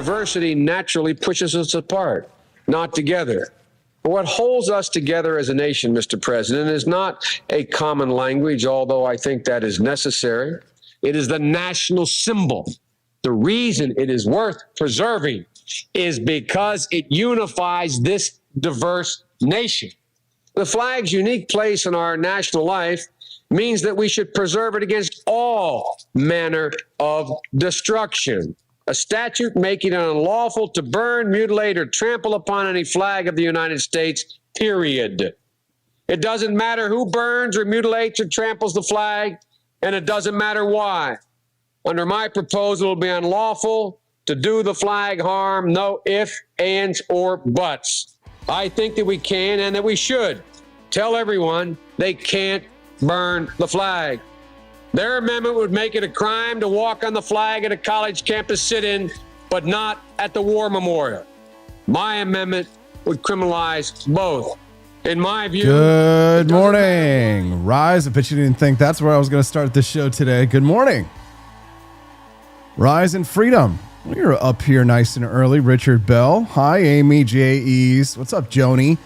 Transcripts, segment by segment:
diversity naturally pushes us apart, not together. But what holds us together as a nation, Mr. President, is not a common language, although I think that is necessary. It is the national symbol. The reason it is worth preserving is because it unifies this diverse nation. The flag's unique place in our national life means that we should preserve it against all manner of destruction. A statute making it unlawful to burn, mutilate, or trample upon any flag of the United States, period. It doesn't matter who burns or mutilates or tramples the flag, and it doesn't matter why. Under my proposal, it will be unlawful to do the flag harm, no ifs, ands, or buts. I think that we can and that we should tell everyone they can't burn the flag. Their amendment would make it a crime to walk on the flag at a college campus sit-in, but not at the war memorial. My amendment would criminalize both. In my view... Good morning. Rise. I bet you didn't think that's where I was going to start the show today. Good morning. Rise and freedom. You're up here nice and early. Richard Bell. Hi, Amy J.E.'s. What's up, Joni?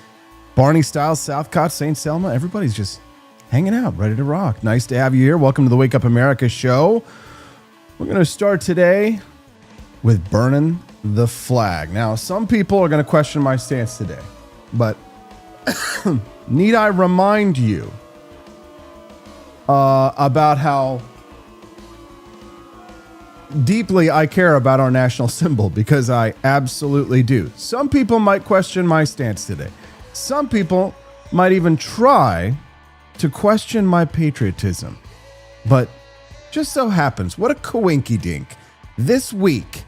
Barney Styles, Southcott, St. Selma. Everybody's just hanging out, ready to rock. Nice to have you here. Welcome to the Wake Up America show. We're going to start today with burning the flag. Now, some people are going to question my stance today, but need I remind you about how deeply I care about our national symbol, because I absolutely do. Some people might question my stance today. Some people might even try to question my patriotism. But just so happens, what a coinky-dink. This week,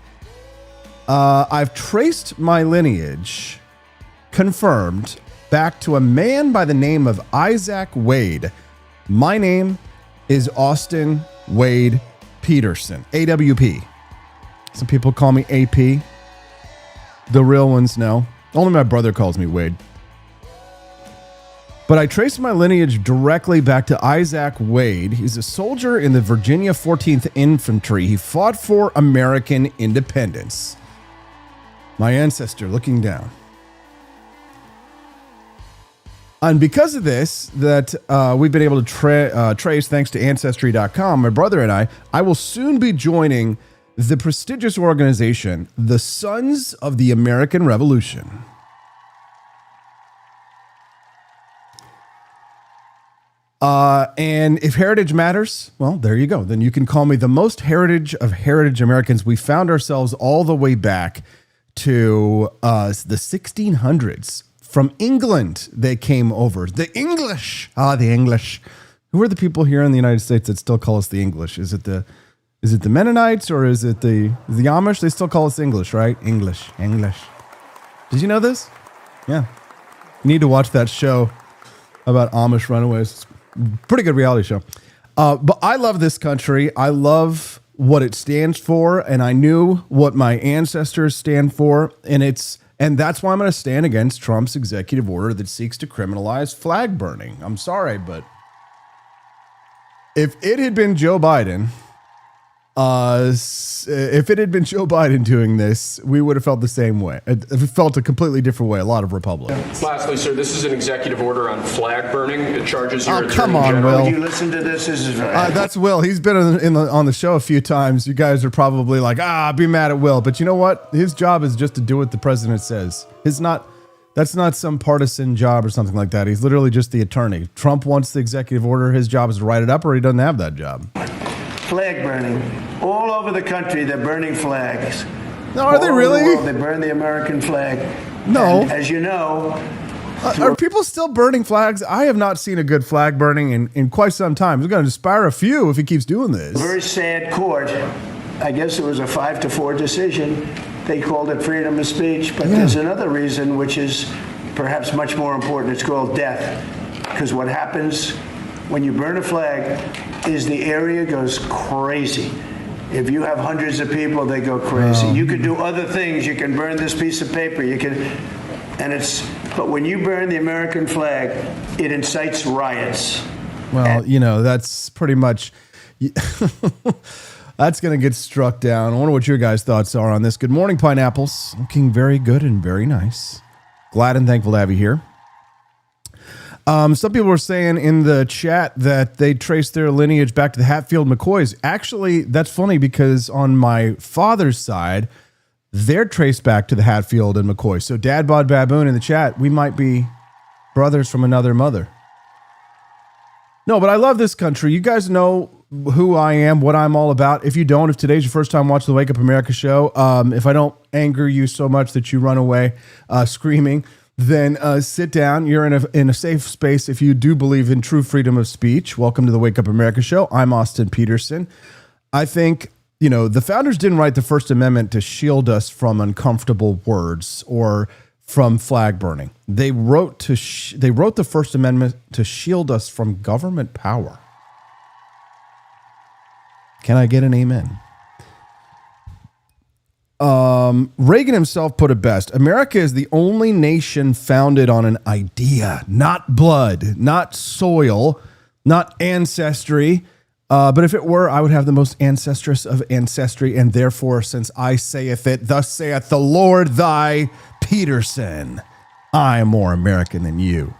I've traced my lineage, confirmed, back to a man by the name of Isaac Wade. My name is Austin Wade Peterson, AWP. Some people call me AP. The real ones know. Only my brother calls me Wade. But I traced my lineage directly back to Isaac Wade. He's a soldier in the Virginia 14th Infantry. He fought for American independence. My ancestor looking down. And because of this, that we've been able to trace thanks to Ancestry.com, my brother and I will soon be joining the prestigious organization, the Sons of the American Revolution. And if heritage matters, well, there you go. Then you can call me the most heritage of heritage Americans. We found ourselves all the way back to the 1600s. From England, they came over. The English. The English. Who are the people here in the United States that still call us the English? Is it the Mennonites or is it the Amish? They still call us English, right? English. Did you know this? Yeah. You need to watch that show about Amish runaways. Pretty good reality show. But I love this country. I love what it stands for, and I knew what my ancestors stand for, and that's why I'm going to stand against Trump's executive order that seeks to criminalize flag burning. I'm sorry, but if it had been Joe Biden, doing this, we would have felt the same way. It felt a completely different way. A lot of Republicans. Lastly, sir, this is an executive order on flag burning. It charges your attorney come on, general. Will. Would you listen to this? This is That's Will. He's been on the show a few times. You guys are probably like, be mad at Will. But you know what? His job is just to do what the president says. That's not some partisan job or something like that. He's literally just the attorney. Trump wants the executive order. His job is to write it up, or he doesn't have that job. Flag burning. All over the country, they're burning flags. No, are they really? All over the world, they burn the American flag. No. And as you know... are people still burning flags? I have not seen a good flag burning in quite some time. He's going to inspire a few if he keeps doing this. Very sad court. I guess it was a 5-4 decision. They called it freedom of speech. But there's another reason, which is perhaps much more important. It's called death. Because what happens when you burn a flag is the area goes crazy. If you have hundreds of people, they go crazy. You can do other things. You can burn this piece of paper. But when you burn the American flag, it incites riots. Well, that's pretty much. That's going to get struck down. I wonder what your guys' thoughts are on this. Good morning, Pineapples. Looking very good and very nice. Glad and thankful to have you here. Some people were saying in the chat that they traced their lineage back to the Hatfield McCoys. Actually, that's funny because on my father's side, they're traced back to the Hatfield and McCoy. So Dad Bod Baboon in the chat, we might be brothers from another mother. No, but I love this country. You guys know who I am, what I'm all about. If you don't, if today's your first time watching the Wake Up America show, if I don't anger you so much that you run away screaming, then sit down. You're in a safe space if you do believe in true freedom of speech. Welcome to the Wake Up America show. I'm Austin Peterson. I think, the founders didn't write the First Amendment to shield us from uncomfortable words or from flag burning. They wrote the First Amendment to shield us from government power. Can I get an amen? Reagan himself put it best. America is the only nation founded on an idea, not blood, not soil, not ancestry. But if it were, I would have the most ancestress of ancestry. And therefore, since I saith it, thus saith the Lord thy Peterson, I am more American than you.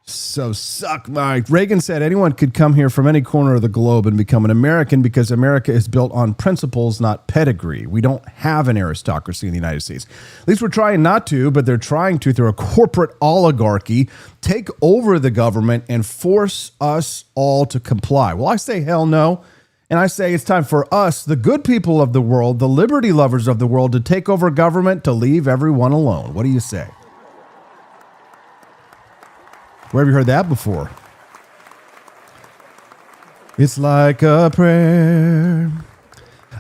So suck my... Reagan said anyone could come here from any corner of the globe and become an American because America is built on principles, not pedigree. We don't have an aristocracy in the United States. At least we're trying not to, but they're trying to, through a corporate oligarchy, take over the government and force us all to comply. Well, I say hell no. And I say it's time for us, the good people of the world, the liberty lovers of the world, to take over government, to leave everyone alone. What do you say? Where have you heard that before? It's like a prayer.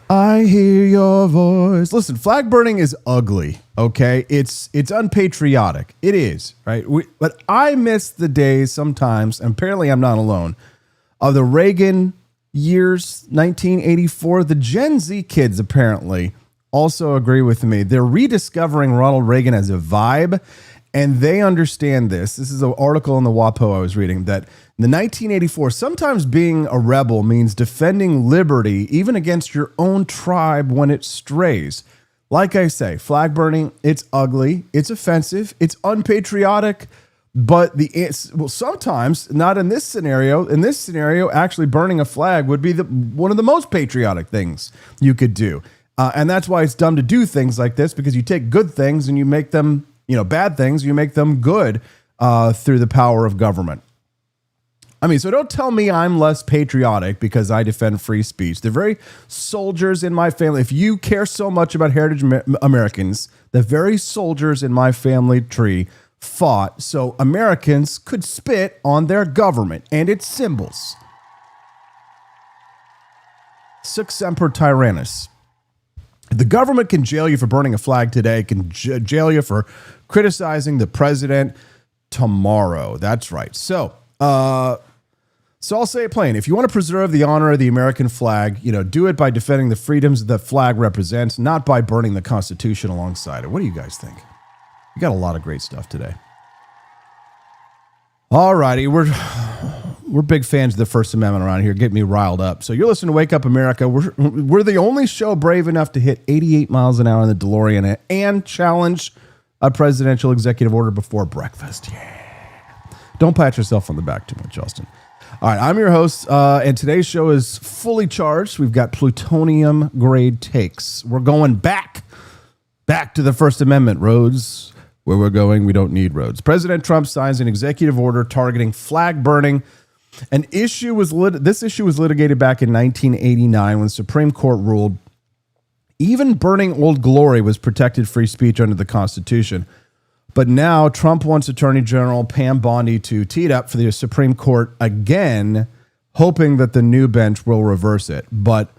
I hear your voice. Listen, flag burning is ugly, okay? It's unpatriotic. It is, right? But I miss the days sometimes, and apparently I'm not alone, of the Reagan years, 1984. The Gen Z kids apparently also agree with me. They're rediscovering Ronald Reagan as a vibe. And they understand this. This is an article in the WAPO I was reading that in the 1984, sometimes being a rebel means defending liberty even against your own tribe when it strays. Like I say, flag burning, it's ugly, it's offensive, it's unpatriotic, but sometimes, not in this scenario. In this scenario, actually burning a flag would be one of the most patriotic things you could do. And that's why it's dumb to do things like this, because you take good things and you make them bad things, you make them good through the power of government. So don't tell me I'm less patriotic because I defend free speech. The very soldiers in my family, if you care so much about heritage Americans, the very soldiers in my family tree fought so Americans could spit on their government and its symbols. Sic semper tyrannis. The government can jail you for burning a flag today, can jail you for criticizing the president tomorrow. That's right. So I'll say it plain. If you want to preserve the honor of the American flag, do it by defending the freedoms the flag represents, not by burning the Constitution alongside it. What do you guys think? We got a lot of great stuff today. All righty. We're big fans of the First Amendment around here. Get me riled up. So you're listening to Wake Up America. We're the only show brave enough to hit 88 miles an hour in the DeLorean and challenge a presidential executive order before breakfast. Yeah. Don't pat yourself on the back too much, Austin. All right, I'm your host, and today's show is fully charged. We've got plutonium grade takes. We're going back to the First Amendment. Roads, where we're going, we don't need roads. President Trump signs an executive order targeting flag burning. This issue was litigated back in 1989 when the Supreme Court ruled even burning Old Glory was protected free speech under the Constitution. But now Trump wants Attorney General Pam Bondi to tee it up for the Supreme Court again, hoping that the new bench will reverse it. But,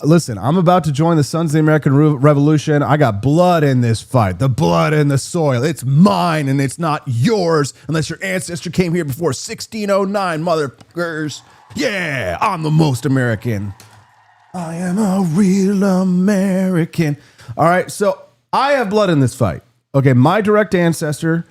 listen, I'm about to join the Sons of the American Revolution. I got blood in this fight, the blood in the soil. It's mine and it's not yours unless your ancestor came here before 1609, motherfuckers. Yeah, I'm the most American. I am a real American. All right, so I have blood in this fight. Okay, my direct ancestor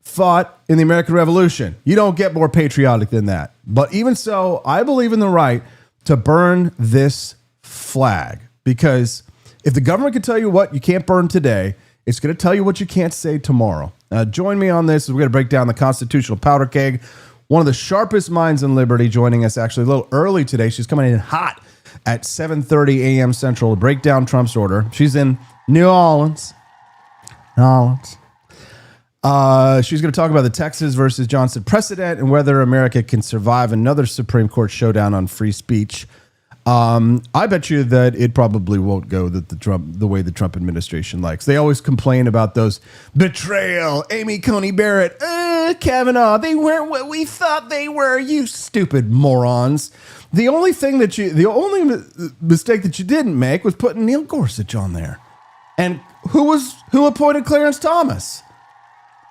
fought in the American Revolution. You don't get more patriotic than that. But even so, I believe in the right to burn this flag, because if the government can tell you what you can't burn today, it's going to tell you what you can't say tomorrow. Join me on this as we're going to break down the constitutional powder keg. One of the sharpest minds in liberty joining us actually a little early today. She's coming in hot at 7:30 a.m. Central to break down Trump's order. She's in New Orleans. She's going to talk about the Texas versus Johnson precedent and whether America can survive another Supreme Court showdown on free speech. I bet you that it probably won't go the way the Trump administration likes. They always complain about those betrayal, Amy Coney Barrett, Kavanaugh. They weren't what we thought they were. You stupid morons. The only mistake that you didn't make was putting Neil Gorsuch on there. And who appointed Clarence Thomas?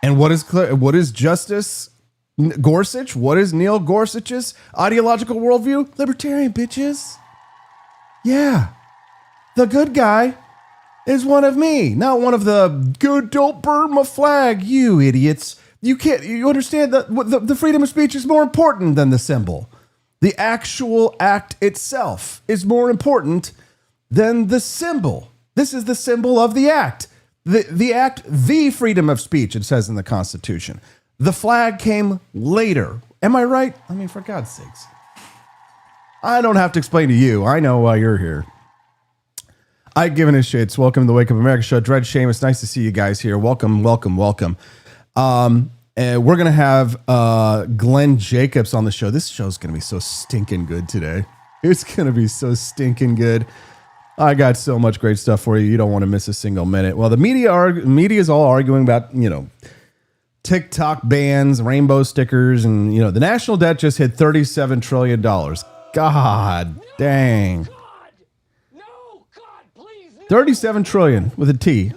And what is Justice Gorsuch? What is Neil Gorsuch's ideological worldview? Libertarian, bitches. Yeah. The good guy is one of me, not one of the good, don't burn my flag, you idiots. You understand that the freedom of speech is more important than the symbol. The actual act itself is more important than the symbol. This is the symbol of the act. The act, the freedom of speech, it says in the Constitution. The flag came later. Am I right? I mean, for God's sakes. I don't have to explain to you. I know why you're here. I given a shits. Welcome to the Wake Up America show. Dread Seamus, nice to see you guys here. Welcome. And we're going to have Glenn Jacobs on the show. This show's going to be so stinking good today. It's going to be so stinking good. I got so much great stuff for you. You don't want to miss a single minute. Well, the media is all arguing about, TikTok bans, rainbow stickers, and, the national debt just hit $37 trillion. God dang. God, please. 37 trillion with a T.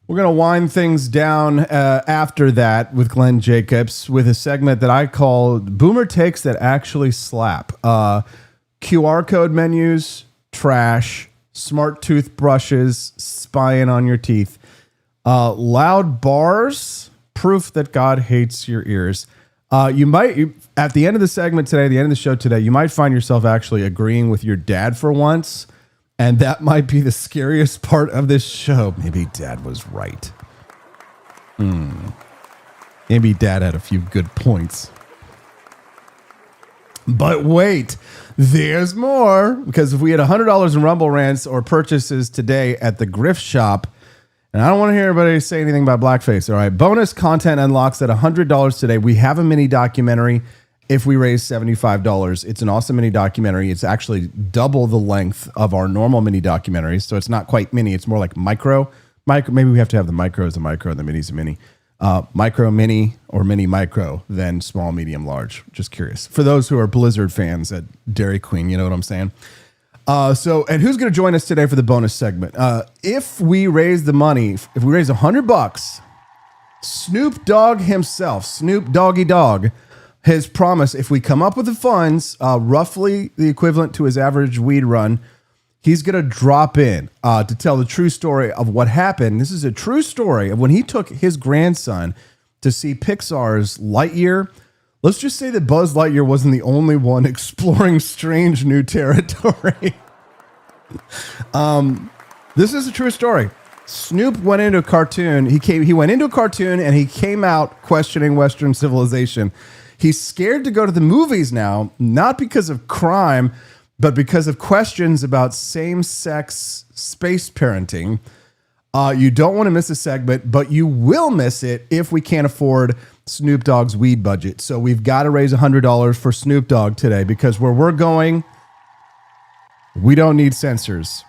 We're going to wind things down after that with Glenn Jacobs with a segment that I call Boomer Takes That Actually Slap. QR code menus, trash, smart toothbrushes, spying on your teeth, loud bars, proof that God hates your ears. You might, at the end of the segment today, the end of the show today, you might find yourself actually agreeing with your dad for once. And that might be the scariest part of this show. Maybe Dad was right. Maybe Dad had a few good points. But wait, there's more. Because if we had $100 in Rumble Rants or purchases today at the Grift Shop, and I don't want to hear anybody say anything about blackface, all right? Bonus content unlocks at $100 today. We have a mini documentary. If we raise $75, it's an awesome mini documentary. It's actually double the length of our normal mini documentaries. So it's not quite mini. It's more like micro. Maybe we have to have the micro as a micro and the mini as a mini. Micro, mini, or mini, micro, then small, medium, large. Just curious. For those who are Blizzard fans at Dairy Queen, you know what I'm saying? And who's going to join us today for the bonus segment? If we raise the money, if we raise $100, Snoop Dogg himself, Snoop Doggy Dogg, has promised if we come up with the funds, roughly the equivalent to his average weed run, he's going to drop in to tell the true story of what happened. This is a true story of when he took his grandson to see Pixar's Lightyear. Let's just say that Buzz Lightyear wasn't the only one exploring strange new territory. This is a true story. Snoop went into a cartoon. He went into a cartoon and he came out questioning Western civilization. He's scared to go to the movies now, not because of crime, but because of questions about same-sex space parenting. You don't want to miss a segment, but you will miss it if we can't afford Snoop Dogg's weed budget. So we've got to raise $100 for Snoop Dogg today because where we're going, we don't need censors.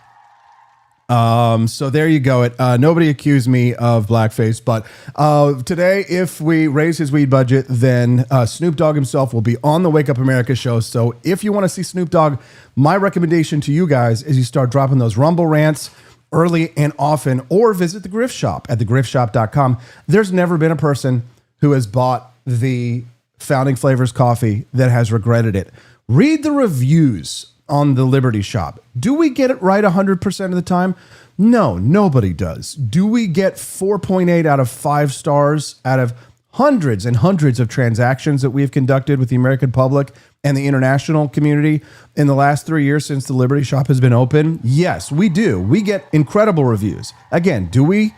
So there you go. Nobody accused me of blackface, but today, if we raise his weed budget, then Snoop Dogg himself will be on the Wake Up America show. So if you want to see Snoop Dogg, my recommendation to you guys is you start dropping those Rumble Rants early and often, or visit the Grift Shop at thegriftshop.com. There's never been a person who has bought the Founding Flavors coffee that has regretted it. Read the reviews on the Liberty Shop. Do we get it right 100% of the time? No, nobody does. Do we get 4.8 out of 5 stars out of hundreds and hundreds of transactions that we have conducted with the American public and the international community in the last 3 years since the Liberty Shop has been open? Yes, we do. We get incredible reviews. Again, do we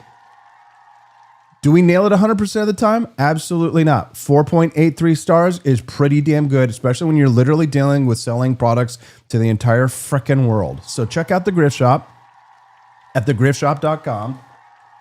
nail it 100% of the time? Absolutely not. 4.83 stars is pretty damn good, especially when you're literally dealing with selling products to the entire frickin' world. So check out the Grift Shop at thegriftshop.com.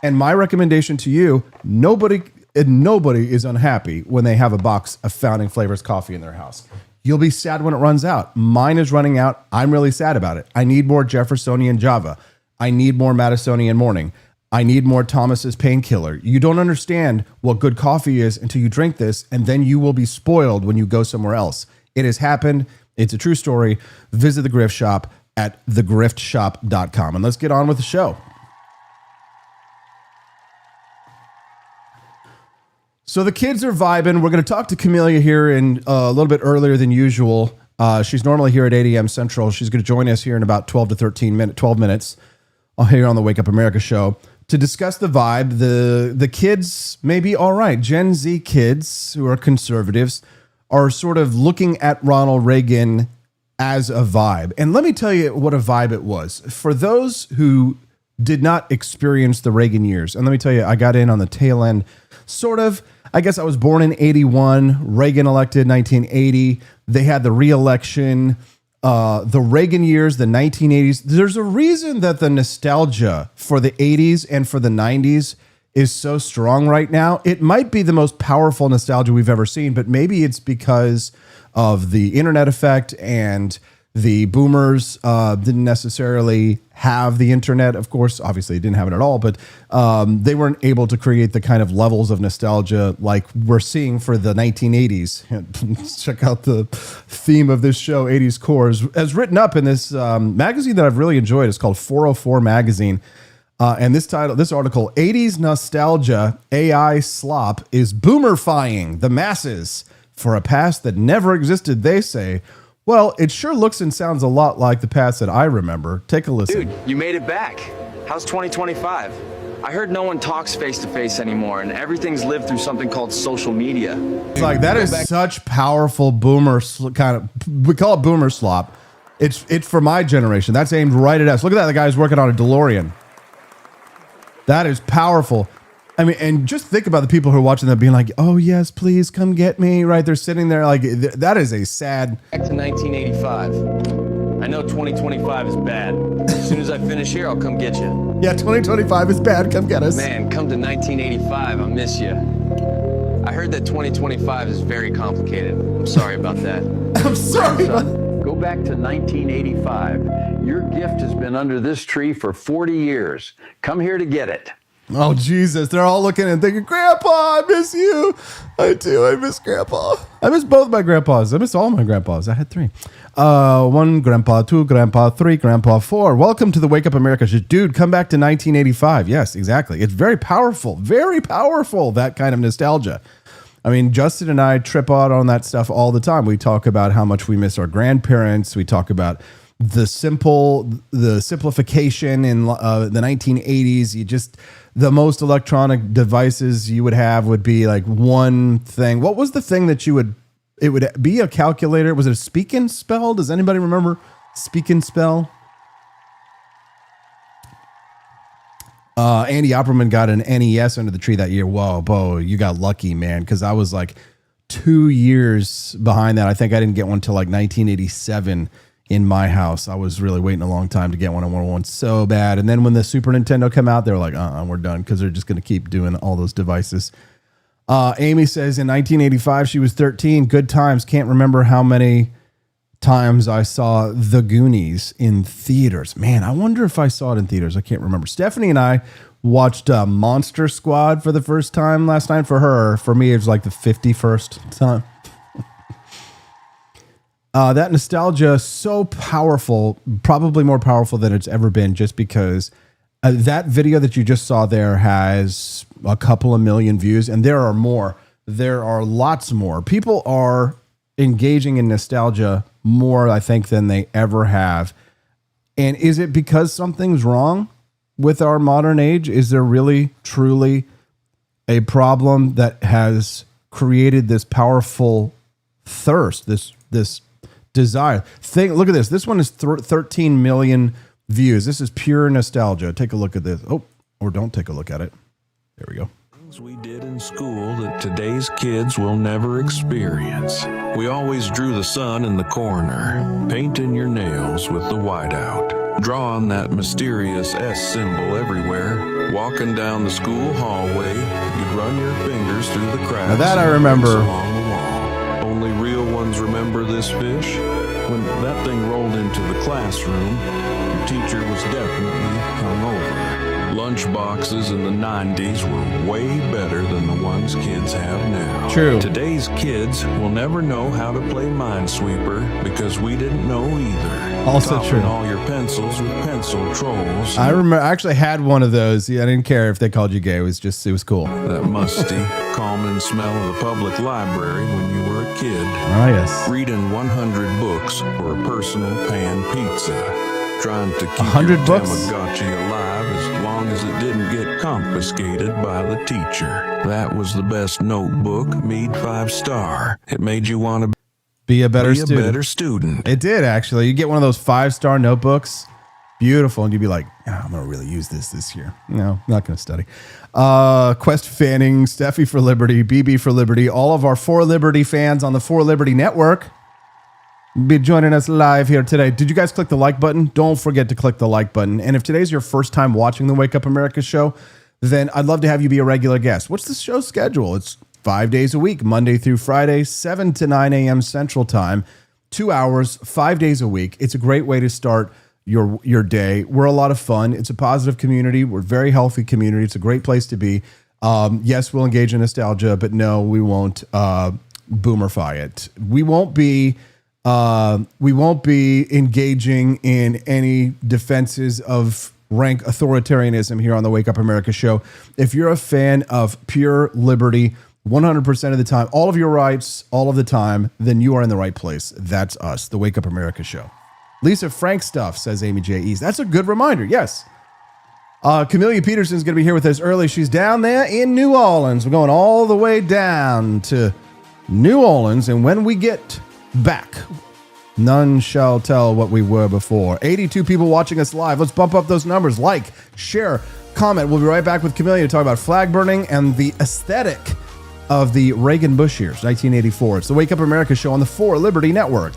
And my recommendation to you, nobody is unhappy when they have a box of Founding Flavors coffee in their house. You'll be sad when it runs out. Mine is running out. I'm really sad about it. I need more Jeffersonian Java. I need more Madisonian Morning. I need more Thomas's Painkiller. You don't understand what good coffee is until you drink this, and then you will be spoiled when you go somewhere else. It has happened. It's a true story. Visit the Grift Shop at thegriftshop.com. And let's get on with the show. So the kids are vibing. We're going to talk to Camelia here in a little bit earlier than usual. She's normally here at 8 a.m. Central. She's going to join us here in about 12 minutes here on the Wake Up America show to discuss the vibe. The kids may be all right. Gen Z kids who are conservatives are sort of looking at Ronald Reagan as a vibe. And let me tell you what a vibe it was. For those who did not experience the Reagan years, and let me tell you, I got in on the tail end, sort of. I guess I was born in 81, Reagan elected 1980. They had the re-election, the Reagan years, the 1980s. There's a reason that the nostalgia for the 80s and for the 90s is so strong right now. It might be the most powerful nostalgia we've ever seen, but maybe it's because of the internet effect, and the boomers didn't necessarily have the internet. Of course, obviously, didn't have it at all, but they weren't able to create the kind of levels of nostalgia like we're seeing for the 1980s. Check out the theme of this show, 80s Cores, as written up in this magazine that I've really enjoyed. It's called 404 Magazine. And this article, 80s Nostalgia, AI Slop is boomerfying the masses for a past that never existed, they say. Well, it sure looks and sounds a lot like the past that I remember. Take a listen. Dude, you made it back. How's 2025? I heard no one talks face to face anymore, and everything's lived through something called social media. It's like, that is such powerful boomer kind of, we call it boomer slop. It's for my generation. That's aimed right at us. Look at that. The guy's working on a DeLorean. That is powerful. I mean, and just think about the people who are watching that being like, oh, yes, please come get me, right? They're sitting there like, that is a sad. Back to 1985. I know 2025 is bad. As soon as I finish here, I'll come get you. Yeah, 2025 is bad. Come get us. Man, come to 1985. I miss you. I heard that 2025 is very complicated. I'm sorry about that. I'm sorry. Go back to 1985. Your gift has been under this tree for 40 years. Come here to get it. Oh, Jesus. They're all looking and thinking, Grandpa, I miss you. I do. I miss Grandpa. I miss both my grandpas. I miss all my grandpas. I had 3. 1 grandpa, 2 grandpa, 3 grandpa, 4. Welcome to the Wake Up America show. Dude, come back to 1985. Yes, exactly. It's very powerful, that kind of nostalgia. I mean, Justin and I trip out on that stuff all the time. We talk about how much we miss our grandparents. We talk about the simplification in the 1980s. The most electronic devices you would have would be like one thing. What was the thing that it would be a calculator? Was it a speak and spell? Does anybody remember speak and spell? Andy Opperman got an NES under the tree that year. Whoa, Bo, you got lucky, man. Because I was like 2 years behind that. I think I didn't get one until like 1987 in my house. I was really waiting a long time to get one. I wanted one so bad. And then when the Super Nintendo came out, they were like, we're done, because they're just going to keep doing all those devices. Amy says in 1985, she was 13. Good times. Can't remember how many times I saw The Goonies in theaters. Man, I wonder if I saw it in theaters. I can't remember. Stephanie and I watched Monster Squad for the first time last night. For her, for me, it was like the 51st time. That nostalgia, so powerful, probably more powerful than it's ever been, just because that video that you just saw there has a couple of million views, and there are more. There are lots more. People are engaging in nostalgia more, I think, than they ever have. And is it because something's wrong with our modern age? Is there really, truly a problem that has created this powerful thirst, this desire. Look at this. This one is 13 million views. This is pure nostalgia. Take a look at this. Oh, or don't take a look at it. There we go. Things we did in school that today's kids will never experience. We always drew the sun in the corner, painting your nails with the whiteout. Draw on that mysterious S symbol everywhere. Walking down the school hallway, you'd run your fingers through the cracks. Now that I remember. Along the wall. Only real ones remember this fish. When that thing rolled into the classroom, your teacher was definitely hungover. Lunch boxes in the 90s were way better than the ones kids have now. True. Today's kids will never know how to play Minesweeper because we didn't know either. Also Topping true. all your pencils with pencil trolls. I remember. I actually had one of those. Yeah, I didn't care if they called you gay. It was cool. That musty, calming smell of the public library when you were a kid. Ah, yes. Reading 100 books for a personal pan pizza. Trying to keep 100 your books? Tamagotchi alive as long as it didn't get confiscated by the teacher. That was the best notebook, Mead 5-star. It made you want to Be a better be a student. better student. It did, actually. You get one of those 5-star notebooks. Beautiful. And you'd be like, I'm going to really use this year. No, not going to study. Quest Fanning, Steffi for Liberty, BB for Liberty, all of our For Liberty fans on the For Liberty Network be joining us live here today. Did you guys click the like button? Don't forget to click the like button. And if today's your first time watching the Wake Up America show, then I'd love to have you be a regular guest. What's the show schedule? It's 5 days a week, Monday through Friday, 7 to 9 a.m. Central Time, 2 hours, 5 days a week. It's a great way to start your day. We're a lot of fun. It's a positive community. We're a very healthy community. It's a great place to be. Yes, we'll engage in nostalgia, but no, we won't boomerfy it. We won't be engaging in any defenses of rank authoritarianism here on the Wake Up America show. If you're a fan of pure liberty, 100% of the time, all of your rights, all of the time, then you are in the right place. That's us, the Wake Up America show. Lisa Frank stuff, says Amy J. East. That's a good reminder. Yes. Camelia Peterson's going to be here with us early. She's down there in New Orleans. We're going all the way down to New Orleans. And when we get back, none shall tell what we were before. 82 people watching us live. Let's bump up those numbers. Like, share, comment. We'll be right back with Camelia to talk about flag burning and the aesthetic of the Reagan Bush years, 1984. It's the Wake Up America show on the For Liberty Network.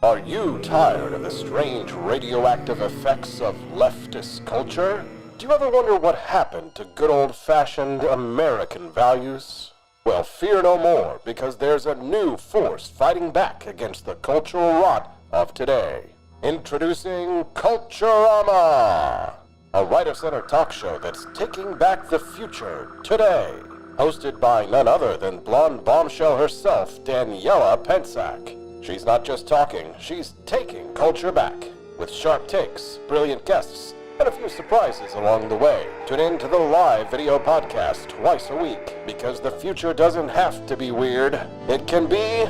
Are you tired of the strange radioactive effects of leftist culture? Do you ever wonder what happened to good old-fashioned American values? Well, fear no more, because there's a new force fighting back against the cultural rot of today. Introducing Culturama, a right-of-center talk show that's taking back the future today. Hosted by none other than blonde bombshell herself, Daniela Pensack. She's not just talking, she's taking culture back. With sharp takes, brilliant guests, and a few surprises along the way. Tune in to the live video podcast twice a week, because the future doesn't have to be weird. It can be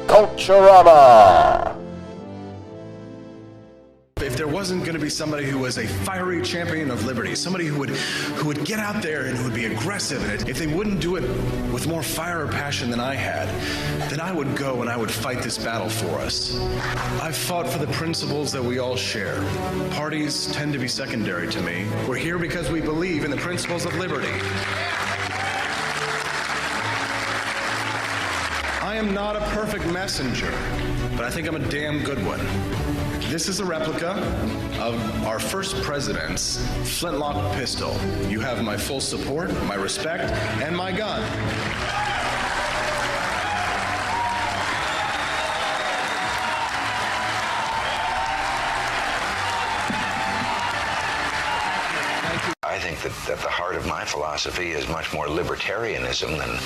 Culturama. If there wasn't going to be somebody who was a fiery champion of liberty, somebody who would get out there and who would be aggressive, and if they wouldn't do it with more fire or passion than I had, then I would go and I would fight this battle for us. I've fought for the principles that we all share. Parties tend to be secondary to me. We're here because we believe in the principles of liberty. I am not a perfect messenger, but I think I'm a damn good one. This is a replica of our first president's flintlock pistol. You have my full support, my respect, and my gun. I think that at the heart of my philosophy is much more libertarianism than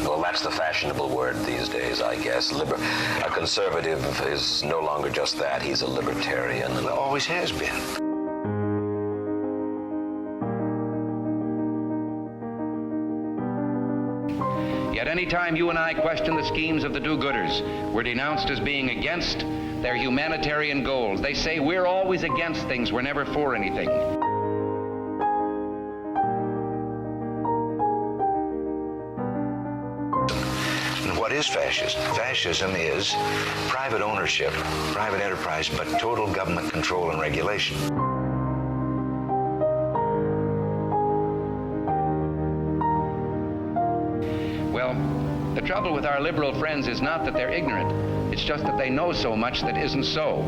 well, that's the fashionable word these days, I guess. A conservative is no longer just that. He's a libertarian and always has been. Yet any time you and I question the schemes of the do-gooders, we're denounced as being against their humanitarian goals. They say we're always against things, we're never for anything. And what is fascism? Fascism is private ownership, private enterprise, but total government control and regulation. Well, the trouble with our liberal friends is not that they're ignorant. It's just that they know so much that isn't so.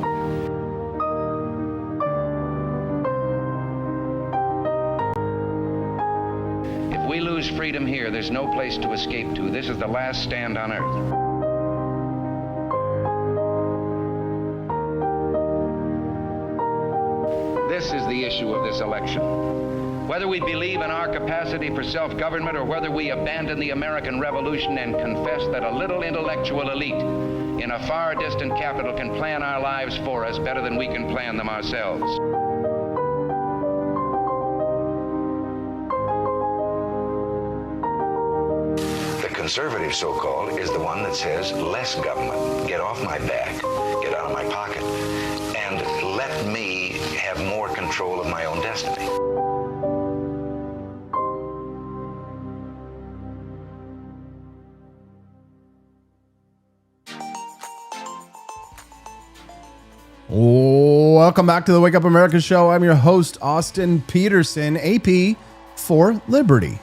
If we lose freedom here, there's no place to escape to. This is the last stand on earth. This is the issue of this election. Whether we believe in our capacity for self-government or whether we abandon the American Revolution and confess that a little intellectual elite in a far distant capital can plan our lives for us better than we can plan them ourselves. The conservative, so-called, is the one that says less government, get off my back, get out of my pocket, and let me have more control of my own destiny. Welcome back to the Wake Up America show. I'm your host, Austin Peterson, AP for Liberty.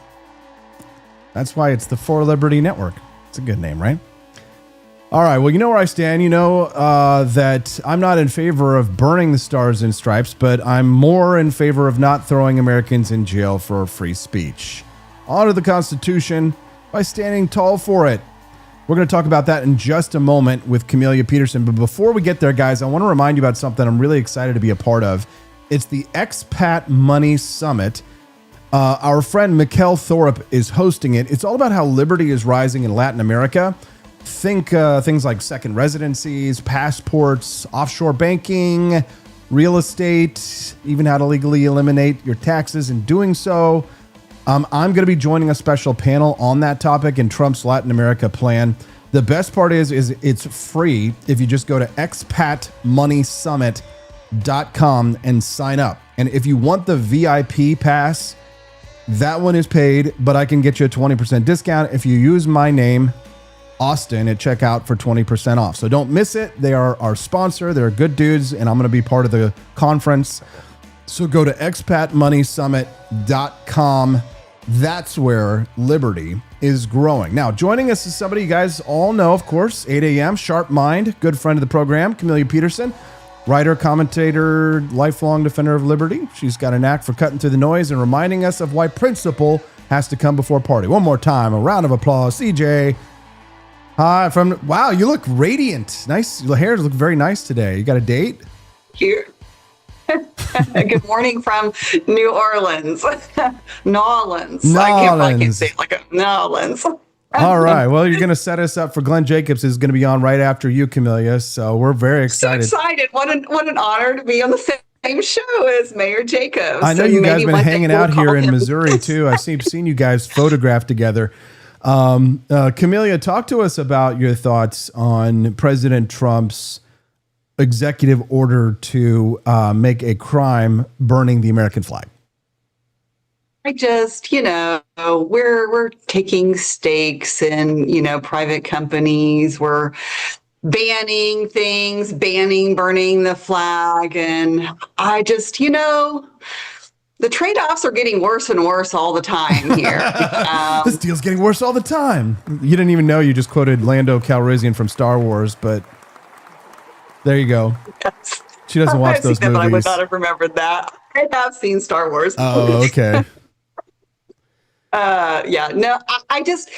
That's why it's the For Liberty Network. It's a good name, right? All right, well, you know where I stand. You know that I'm not in favor of burning the Stars and Stripes, but I'm more in favor of not throwing Americans in jail for free speech. Honor the Constitution by standing tall for it. We're going to talk about that in just a moment with Camelia Peterson. But before we get there, guys, I want to remind you about something I'm really excited to be a part of. It's the Expat Money Summit. Our friend Mikkel Thorup is hosting it. It's all about how liberty is rising in Latin America. Think things like second residencies, passports, offshore banking, real estate, even how to legally eliminate your taxes in doing so. I'm going to be joining a special panel on that topic in Trump's Latin America plan. The best part is it's free if you just go to expatmoneysummit.com and sign up. And if you want the VIP pass, that one is paid, but I can get you a 20% discount if you use my name, Austin, at checkout for 20% off. So don't miss it. They are our sponsor. They're good dudes, and I'm going to be part of the conference. So go to expatmoneysummit.com. That's where liberty is growing. Now, joining us is somebody you guys all know, of course, 8 a.m., sharp mind, good friend of the program, Camelia Peterson, writer, commentator, lifelong defender of liberty. She's got a knack for cutting through the noise and reminding us of why principle has to come before party. One more time, a round of applause. CJ. Hi, wow, you look radiant. Nice. Your hair looks very nice today. You got a date? Here. Good morning from New Orleans. Nolans. I can't say it like a Nolans. All right. Well, you're going to set us up for Glenn Jacobs is going to be on right after you, Camelia. So we're very excited. So excited. What an honor to be on the same show as Mayor Jacobs. I know you guys been hanging out here in Missouri too. I've seen you guys photographed together. Camelia, talk to us about your thoughts on President Trump's executive order to make a crime burning the American flag. I just, we're taking stakes in, private companies. We're banning things, burning the flag. And I just, the trade-offs are getting worse and worse all the time here. This deal's getting worse all the time. You didn't even know you just quoted Lando Calrissian from Star Wars, but there you go. Yes. She doesn't watch those movies. But I would not have remembered that. I have seen Star Wars. Oh, okay. I just,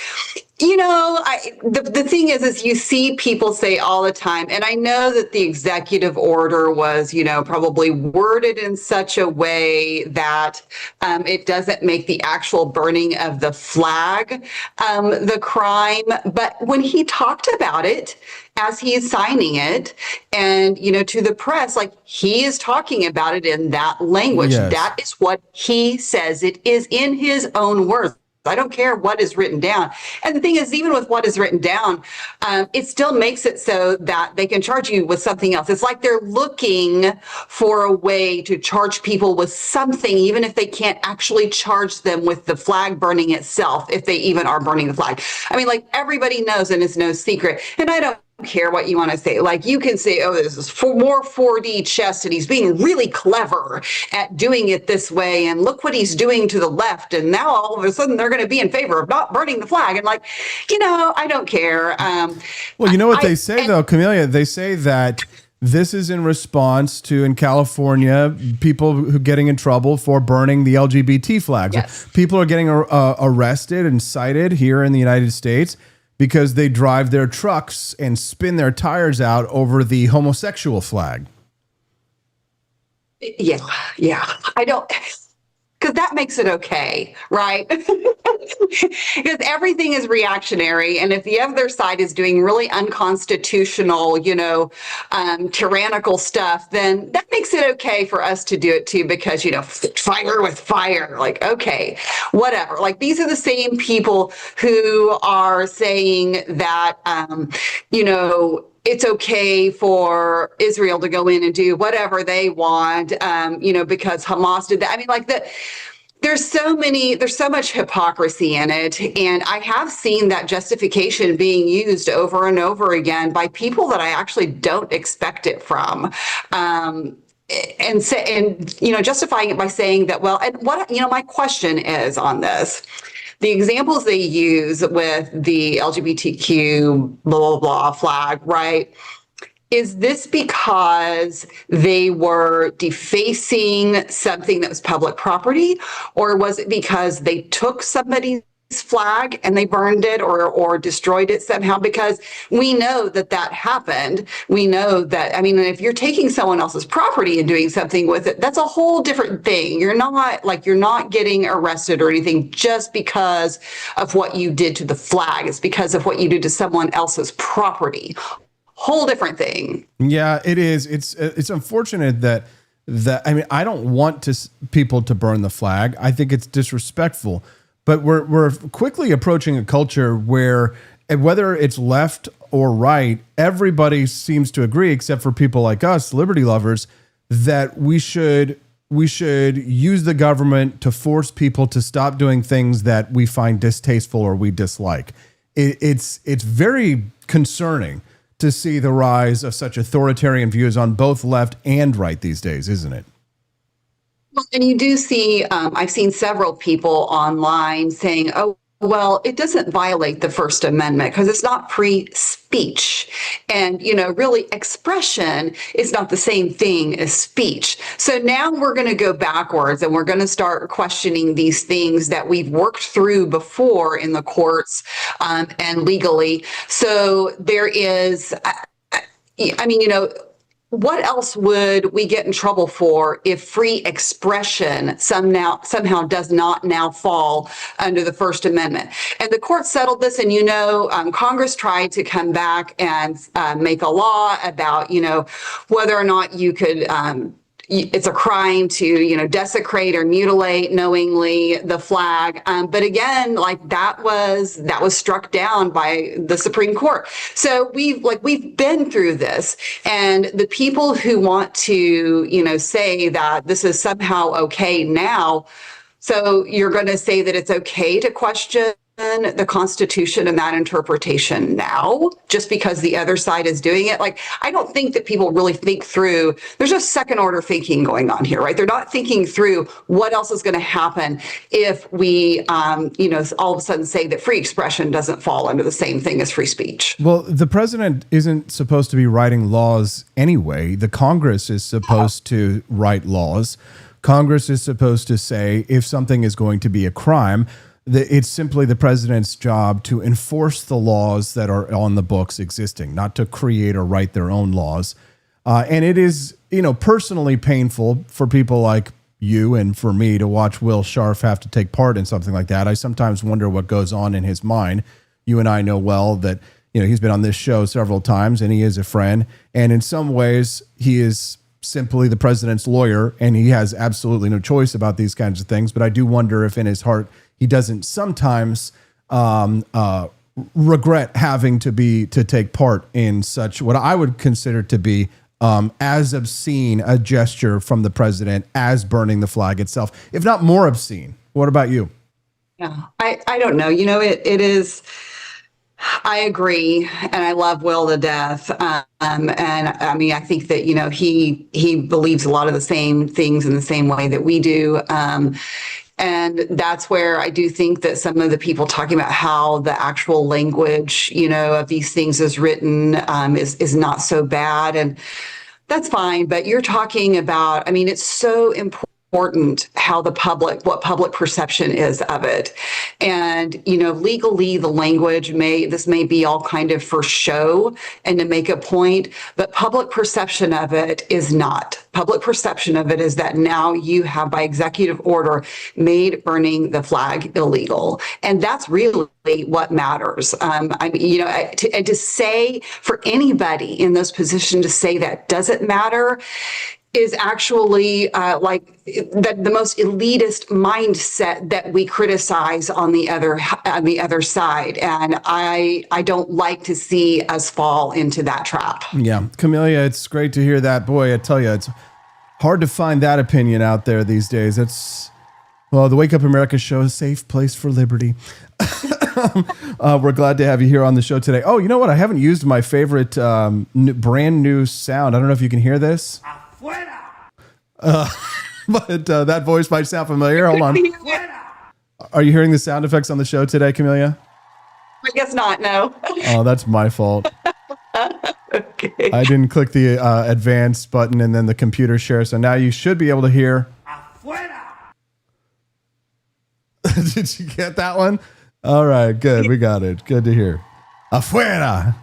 the thing is you see people say all the time, and I know that the executive order was, probably worded in such a way that it doesn't make the actual burning of the flag the crime. But when he talked about it, as he is signing it and, to the press, like he is talking about it in that language. Yes. That is what he says. It is in his own words. I don't care what is written down. And the thing is, even with what is written down, it still makes it so that they can charge you with something else. It's like they're looking for a way to charge people with something, even if they can't actually charge them with the flag burning itself, if they even are burning the flag. I mean, like, everybody knows, and it's no secret. And I don't care what you want to say. Like, you can say, oh, this is for more 4D chess, and he's being really clever at doing it this way, and look what he's doing to the left, and now all of a sudden they're going to be in favor of not burning the flag. And like, I don't care. Well, you know what they say, though, Camelia? They say that this is in response to, in California, people who getting in trouble for burning the LGBT flags. Yes. People are getting arrested and cited here in the United States because they drive their trucks and spin their tires out over the homosexual flag. Yeah. I don't, because that makes it okay, right? Because everything is reactionary. And if the other side is doing really unconstitutional, tyrannical stuff, then that makes it okay for us to do it too, because, fire with fire, like, okay, whatever. Like, these are the same people who are saying that, it's okay for Israel to go in and do whatever they want, because Hamas did that. I mean, there's so much hypocrisy in it. And I have seen that justification being used over and over again by people that I actually don't expect it from. Justifying it by saying that, well, and what, my question is on this. The examples they use with the LGBTQ blah, blah, blah flag, right? Is this because they were defacing something that was public property? Or was it because they took somebody's flag and they burned it or destroyed it somehow? Because we know that happened. We know that, if you're taking someone else's property and doing something with it, that's a whole different thing. You're not getting arrested or anything just because of what you did to the flag. It's because of what you did to someone else's property. Whole different thing. Yeah, it is. It's unfortunate that I don't want people to burn the flag. I think it's disrespectful. But we're quickly approaching a culture where, whether it's left or right, everybody seems to agree, except for people like us, liberty lovers, that we should use the government to force people to stop doing things that we find distasteful or we dislike. It's very concerning to see the rise of such authoritarian views on both left and right these days, isn't it? Well, and you do see, I've seen several people online saying, oh, well, it doesn't violate the First Amendment because it's not free speech. And, really expression is not the same thing as speech. So now we're going to go backwards and we're going to start questioning these things that we've worked through before in the courts and legally. So there is, what else would we get in trouble for if free expression somehow does not now fall under the First Amendment? And the court settled this, and Congress tried to come back and make a law about whether or not you could. It's a crime to, desecrate or mutilate knowingly the flag. But again, that was struck down by the Supreme Court. So we've been through this, and the people who want to, say that this is somehow okay now. So you're going to say that it's okay to question the Constitution and that interpretation now, just because the other side is doing it? I don't think that people really think through. There's a second order thinking going on here, right? They're not thinking through what else is going to happen if we, all of a sudden say that free expression doesn't fall under the same thing as free speech. Well, the president isn't supposed to be writing laws anyway. The Congress is supposed to write laws. Congress is supposed to say if something is going to be a crime. It's simply the president's job to enforce the laws that are on the books existing, not to create or write their own laws. And it is, personally painful for people like you and for me to watch Will Scharf have to take part in something like that. I sometimes wonder what goes on in his mind. You and I know well that, he's been on this show several times and he is a friend. And in some ways, he is simply the president's lawyer and he has absolutely no choice about these kinds of things. But I do wonder if in his heart, he doesn't sometimes regret having to take part in such what I would consider to be as obscene a gesture from the president as burning the flag itself, if not more obscene. What about you? Yeah, I don't know. It is. I agree, and I love Will to death. And I mean, I think that he believes a lot of the same things in the same way that we do. And that's where I do think that some of the people talking about how the actual language, of these things is written is not so bad, and that's fine. But you're talking about, I mean, it's so important how what public perception is of it. And, legally the language this may be all kind of for show and to make a point, but public perception of it is not. Public perception of it is that now you have by executive order made burning the flag illegal. And that's really what matters. To say for anybody in this position to say that doesn't matter is actually the most elitist mindset that we criticize on the other side, and I don't like to see us fall into that trap. Yeah, Camelia, it's great to hear that. Boy, I tell you, it's hard to find that opinion out there these days. The Wake Up America show, a safe place for liberty. We're glad to have you here on the show today. Oh, you know what? I haven't used my favorite brand new sound. I don't know if you can hear this. But that voice might sound familiar. Hold on. Are you hearing the sound effects on the show today, Camelia? I guess not, no. Oh, that's my fault. Okay. I didn't click the advanced button and then the computer share, so now you should be able to hear. Did you get that one? All right, good. We got it. Good to hear. Afuera.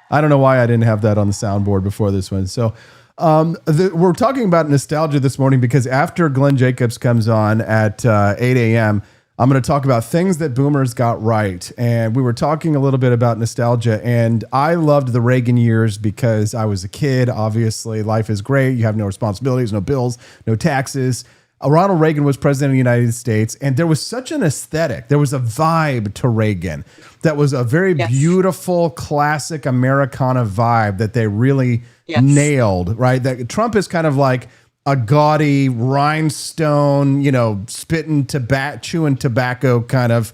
I don't know why I didn't have that on the soundboard before this one. So we're talking about nostalgia this morning because after Glenn Jacobs comes on at 8 a.m., I'm going to talk about things that boomers got right. And we were talking a little bit about nostalgia, and I loved the Reagan years because I was a kid. Obviously, life is great. You have no responsibilities, no bills, no taxes. Ronald Reagan was president of the United States, and there was such an aesthetic. There was a vibe to Reagan that was a very beautiful, classic Americana vibe that they really nailed, right? That Trump is kind of like a gaudy rhinestone, spitting chewing tobacco kind of,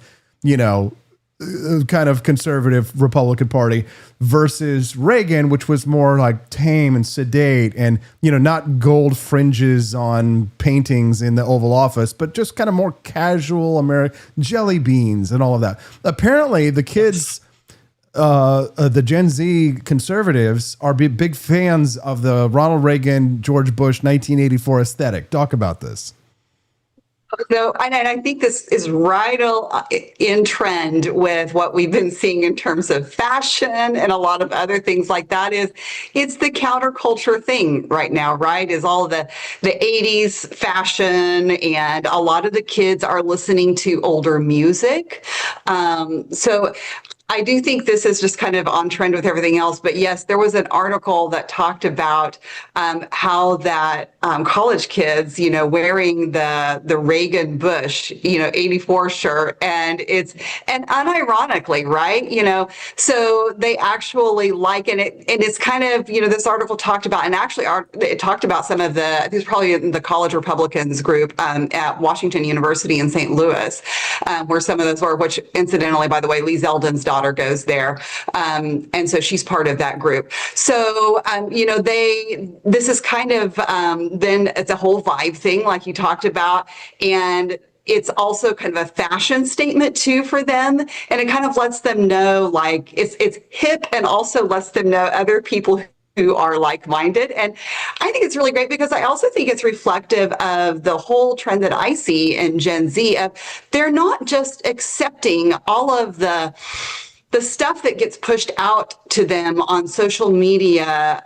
kind of conservative Republican Party versus Reagan, which was more like tame and sedate and, not gold fringes on paintings in the Oval Office, but just kind of more casual American jelly beans and all of that. Apparently the kids, the Gen Z conservatives are big fans of the Ronald Reagan, George Bush, 1984 aesthetic. Talk about this. No, and I think this is right in trend with what we've been seeing in terms of fashion and a lot of other things like that. It's the counterculture thing right now, right? Is all the 80s fashion, and a lot of the kids are listening to older music. So I do think this is just kind of on trend with everything else. But yes, there was an article that talked about how that college kids, wearing the Reagan Bush, 84 shirt, and unironically, right? So they actually like it. And it's kind of, this article talked about, and actually it talked about some of I think it's probably in the college Republicans group at Washington University in St. Louis, where some of those were, which incidentally, by the way, Lee Zeldin's daughter goes there. And so she's part of that group. So, this is kind of, then it's a whole vibe thing, like you talked about. And it's also kind of a fashion statement too for them. And it kind of lets them know, like, it's hip, and also lets them know other people who are like-minded. And I think it's really great because I also think it's reflective of the whole trend that I see in Gen Z of they're not just accepting all of the the stuff that gets pushed out to them on social media,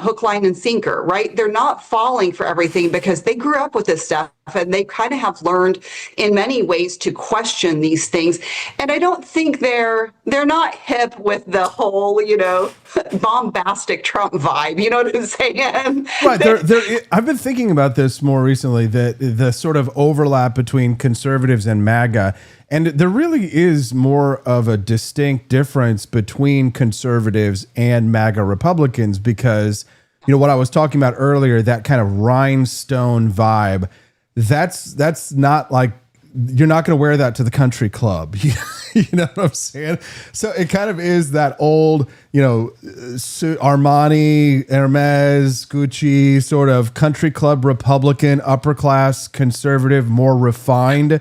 hook, line, and sinker, right? They're not falling for everything because they grew up with this stuff and they kind of have learned in many ways to question these things. And I don't think they're not hip with the whole, bombastic Trump vibe. You know what I'm saying? Right. I've been thinking about this more recently, that the sort of overlap between conservatives and MAGA. And there really is more of a distinct difference between conservatives and MAGA Republicans because, what I was talking about earlier, that kind of rhinestone vibe, that's not like, you're not going to wear that to the country club. You know what I'm saying? So it kind of is that old, Armani, Hermes, Gucci sort of country club Republican, upper class conservative, more refined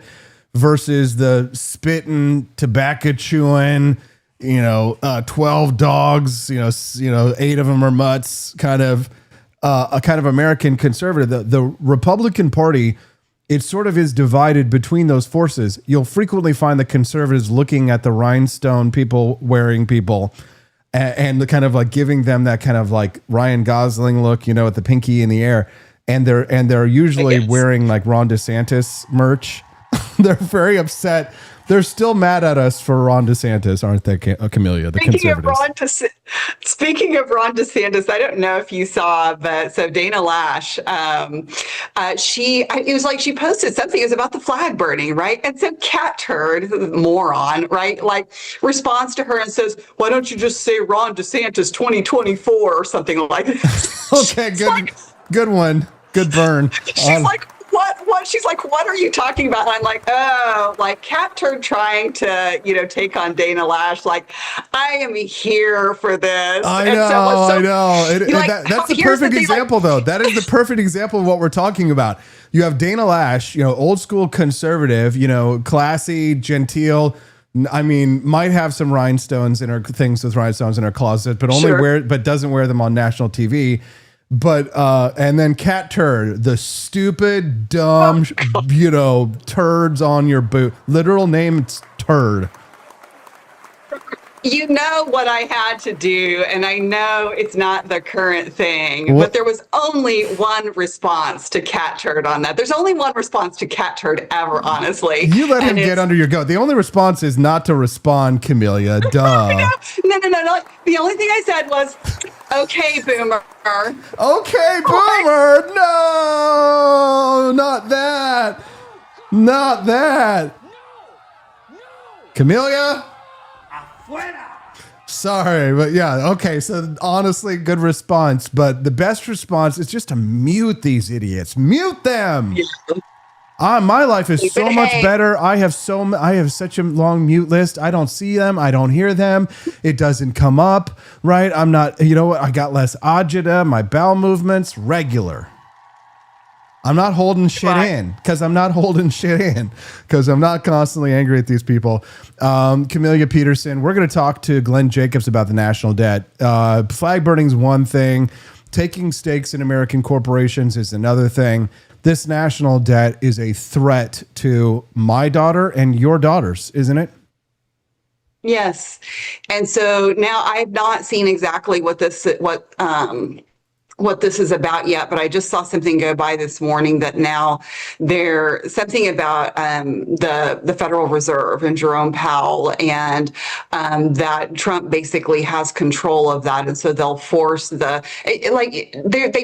versus the spitting, tobacco chewing, 12 dogs, 8 of them are mutts, kind of a kind of American conservative. The Republican Party, it sort of is divided between those forces. You'll frequently find the conservatives looking at the rhinestone people wearing people and the kind of like giving them that kind of like Ryan Gosling look, with the pinky in the air. And they're usually wearing like Ron DeSantis merch. They're very upset. They're still mad at us for Ron DeSantis, aren't they, Camelia, the conservatives? Speaking of Ron DeSantis, I don't know if you saw, but so Dana Lash, it was like she posted something, it was about the flag burning, right? And so Cat Turd, moron, right, like responds to her and says, why don't you just say Ron DeSantis 2024 or something like that? Okay, good one. Good burn. She's like, what? She's like, what are you talking about? And I'm like, oh, like Cat Turd trying to, take on Dana Lash. Like, I am here for this. I know. That's the perfect example, though. That is the perfect example of what we're talking about. You have Dana Lash, old school conservative, classy, genteel. I mean, might have some rhinestones in her things with rhinestones in her closet, but but doesn't wear them on national TV. But and then Cat Turd, the stupid, dumb, turds on your boot. Literal name, it's turd. You know what I had to do, and I know it's not the current thing, but there was only one response to Cat Turd on that. There's only one response to Cat Turd ever, honestly. You let him get under your goat. The only response is not to respond, Camelia. Duh. No. The only thing I said was, okay, boomer. Okay, boomer. No, not that. Not that. Camelia? Sorry, but yeah, okay. So honestly, good response. But the best response is just to mute these idiots. Mute them. My life is so much better. I have such a long mute list. I don't see them. I don't hear them. It doesn't come up, right? I'm not, I got less agita. My bowel movements, regular. I'm not holding shit in because I'm not constantly angry at these people. Camelia Peterson, we're going to talk to Glenn Jacobs about the national debt. Flag burning is one thing. Taking stakes in American corporations is another thing. This national debt is a threat to my daughter and your daughters, isn't it? And so now I've not seen exactly what this is about yet, but I just saw something go by this morning that now there's something about the Federal Reserve and Jerome Powell, and that Trump basically has control of that, and so they'll force they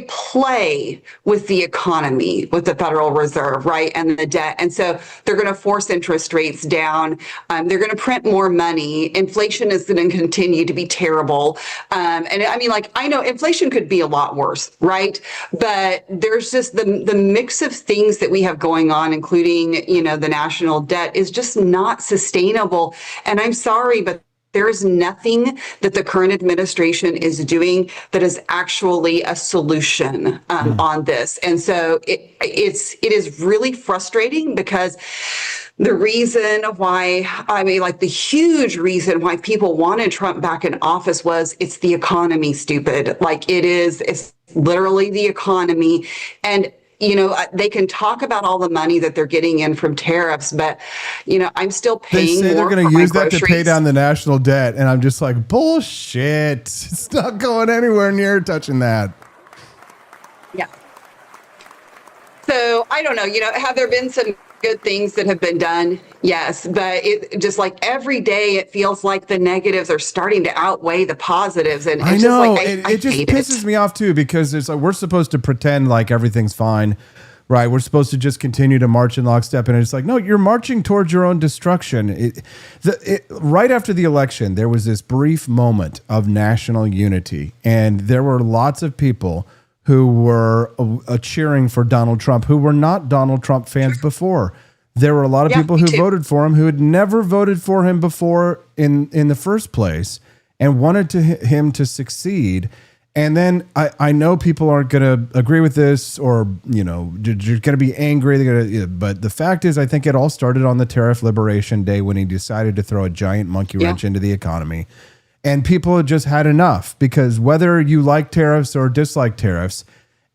play with the economy with the Federal Reserve, right, and the debt, and so they're going to force interest rates down. They're going to print more money. Inflation is going to continue to be terrible, and I mean, I know inflation could be a lot worse, right? But there's just the mix of things that we have going on, including, the national debt, is just not sustainable. And I'm sorry, but there is nothing that the current administration is doing that is actually a solution on this. And so it is really frustrating because the reason why, the huge reason why people wanted Trump back in office was it's the economy, stupid. It's literally the economy. And they can talk about all the money that they're getting in from tariffs, but, I'm still They paying say they're more going for to my use that to pay groceries. down the national debt. And I'm just like, bullshit. It's not going anywhere near touching that. Yeah. So I don't know, have there been some good things that have been done? Yes. But it just like every day, it feels like the negatives are starting to outweigh the positives. And I it's know. just like, I it just hate pisses me off too, because it's like, we're supposed to pretend like everything's fine, right? We're supposed to just continue to march in lockstep. And it's like, no, you're marching towards your own destruction. Right after the election, there was this brief moment of national unity. And there were lots of people who were cheering for Donald Trump, who were not Donald Trump fans before. There were a lot of people who voted for him who had never voted for him before in the first place and wanted him to succeed. And then I know people aren't going to agree with this, or, you're going to be angry. But the fact is, I think it all started on the Tariff Liberation Day when he decided to throw a giant monkey wrench into the economy. And people had just had enough, because whether you like tariffs or dislike tariffs,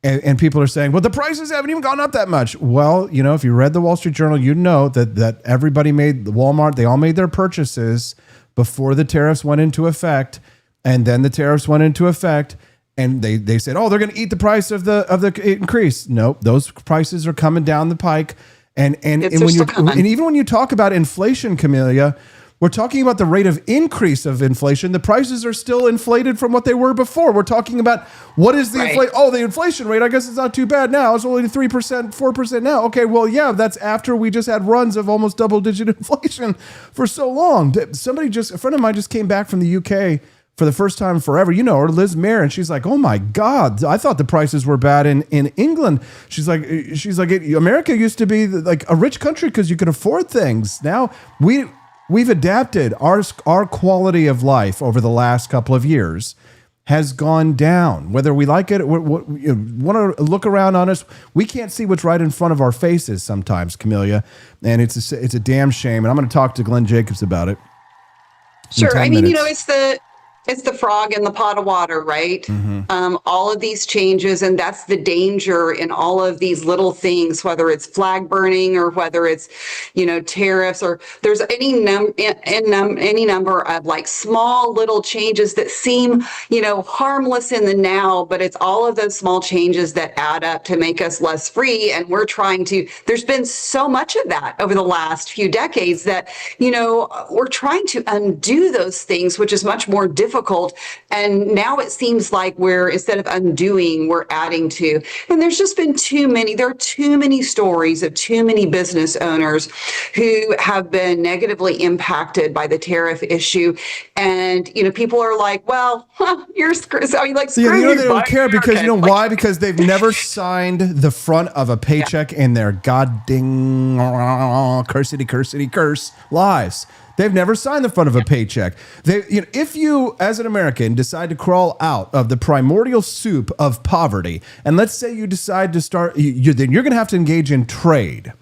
and people are saying, well, the prices haven't even gone up that much. Well, if you read the Wall Street Journal, you know that everybody made Walmart, they all made their purchases before the tariffs went into effect. And then the tariffs went into effect, and they said, oh, they're going to eat the price of the increase. Nope, those prices are coming down the pike. And even when you talk about inflation, Camelia, we're talking about the rate of increase of inflation. The prices are still inflated from what they were before. We're talking about what is the inflation? Oh, the inflation rate, I guess it's not too bad now. It's only 3%, 4% now. Okay, well, yeah, that's after we just had runs of almost double-digit inflation for so long. A friend of mine just came back from the UK for the first time forever. Her, Liz Mayer, and she's like, oh my God, I thought the prices were bad in England. She's like, America used to be like a rich country because you could afford things. Now we've adapted. Our quality of life over the last couple of years has gone down. Whether we like it, want to look around on us, we can't see what's right in front of our faces sometimes, Camelia, and it's a damn shame. And I'm going to talk to Glenn Jacobs about it. Sure. I mean, it's the frog in the pot of water, right? Mm-hmm. All of these changes, and that's the danger in all of these little things, whether it's flag burning or whether it's, tariffs, or there's any number of like small little changes that seem, harmless in the now, but it's all of those small changes that add up to make us less free. And there's been so much of that over the last few decades that, we're trying to undo those things, which is much more difficult. And now it seems like instead of undoing, we're adding to. And there's just been there are too many stories of too many business owners who have been negatively impacted by the tariff issue. And, people are like, well, you're screwed. So screw they don't care because why? Because they've never signed the front of a paycheck in their goddamn curse lives. They've never signed the front of a paycheck. If you, as an American, decide to crawl out of the primordial soup of poverty, and let's say you decide to start, then you're going to have to engage in trade.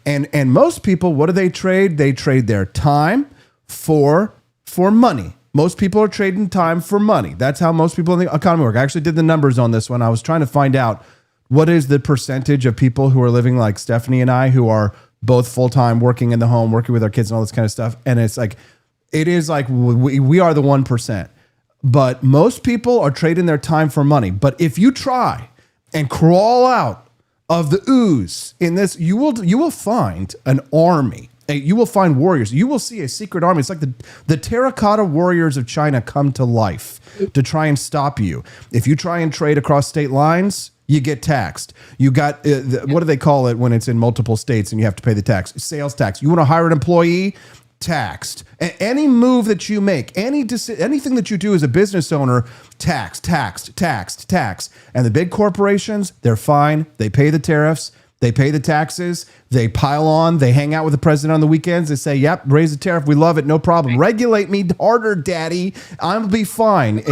And most people, what do they trade? They trade their time for money. Most people are trading time for money. That's how most people in the economy work. I actually did the numbers on this one. I was trying to find out what is the percentage of people who are living like Stephanie and I, who are both full-time, working in the home, working with our kids and all this kind of stuff. And it is like we are the 1%. But most people are trading their time for money. But if you try and crawl out of the ooze in this, you will find an army. You will find warriors. You will see a secret army. It's like the terracotta warriors of China come to life to try and stop you. If you try and trade across state lines, you get taxed. You got, what do they call it when it's in multiple states and you have to pay the tax? Sales tax. You want to hire an employee? Taxed. Any move that you make, anything that you do as a business owner, taxed. And the big corporations, they're fine. They pay the tariffs. They pay the taxes. They pile on. They hang out with the president on the weekends. They say, yep, raise the tariff. We love it. No problem. Regulate me harder, daddy. I'll be fine.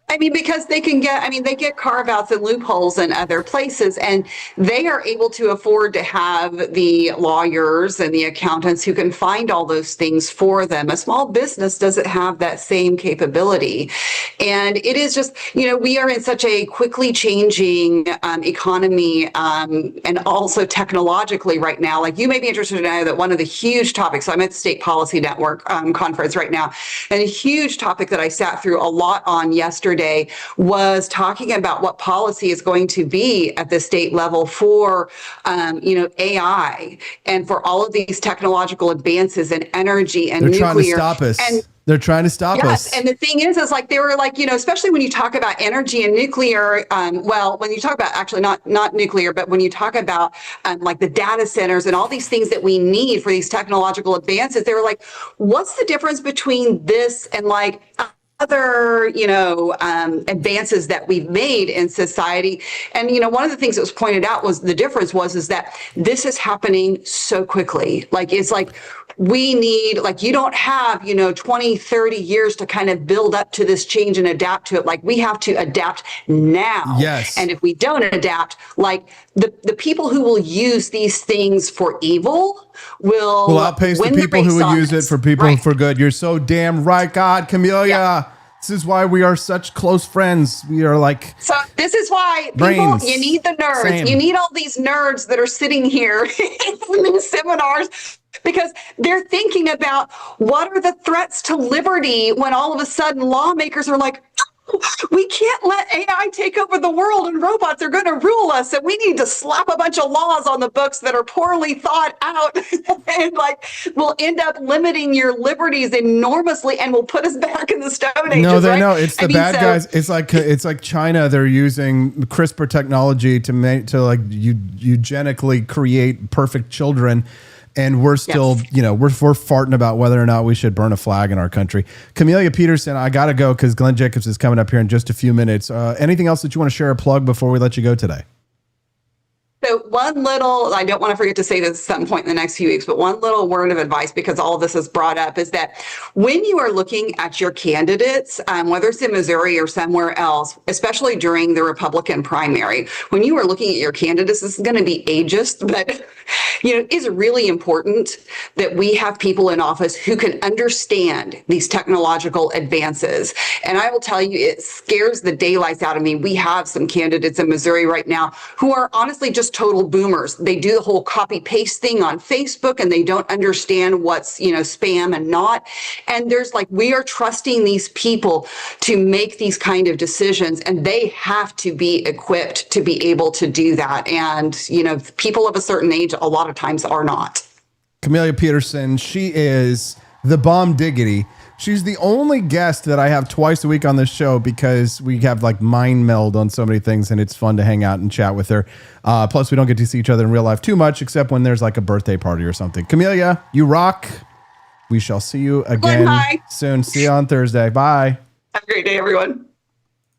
I mean, because they get carve outs and loopholes in other places, and they are able to afford to have the lawyers and the accountants who can find all those things for them. A small business doesn't have that same capability. And it is just, we are in such a quickly changing economy and also technologically right now. Like, you may be interested to know that one of the huge topics, so I'm at the State Policy Network conference right now, and a huge topic that I sat through a lot on yesterday was talking about what policy is going to be at the state level for, AI and for all of these technological advances in energy and nuclear. They're trying to stop us. They're trying to stop us. And the thing is like they were like, especially when you talk about energy and nuclear, when you talk about actually not nuclear, but when you talk about like the data centers and all these things that we need for these technological advances, they were like, what's the difference between this and like other, advances that we've made in society? And, one of the things that was pointed out was the difference is that this is happening so quickly. Like, it's like, we need, like, you don't have, 20, 30 years to kind of build up to this change and adapt to it. Like, we have to adapt now. Yes. And if we don't adapt, like, the people who will use these things for evil will outpace the people who will use it for people for good. You're so damn right, God, Camelia. Yeah. This is why we are such close friends. We are like, so this is why brains. You need the nerds. Same. You need all these nerds that are sitting here in these seminars, because they're thinking about what are the threats to liberty when all of a sudden lawmakers are like, we can't let AI take over the world and robots are going to rule us. And we need to slap a bunch of laws on the books that are poorly thought out and like will end up limiting your liberties enormously and will put us back in the Stone Ages. No, right? no, it's the bad guys. It's like China. They're using CRISPR technology to eugenically create perfect children. And we're still, we're farting about whether or not we should burn a flag in our country. Camelia Peterson, I got to go because Glenn Jacobs is coming up here in just a few minutes. Anything else that you want to share or plug before we let you go today? So I don't want to forget to say this at some point in the next few weeks, but one little word of advice, because all of this is brought up, is that when you are looking at your candidates, whether it's in Missouri or somewhere else, especially during the Republican primary, when you are looking at your candidates, this is going to be ageist, but it's really important that we have people in office who can understand these technological advances. And I will tell you, it scares the daylights out of me. We have some candidates in Missouri right now who are honestly just total boomers. They do the whole copy paste thing on Facebook and they don't understand what's, spam and not. And we are trusting these people to make these kind of decisions, and they have to be equipped to be able to do that. And, people of a certain age a lot of times are not. Camelia Peterson, she is the bomb diggity. She's the only guest that I have twice a week on this show because we have like mind meld on so many things, and it's fun to hang out and chat with her. Plus, we don't get to see each other in real life too much, except when there's like a birthday party or something. Camelia, you rock. We shall see you again soon. See you on Thursday. Bye. Have a great day, everyone.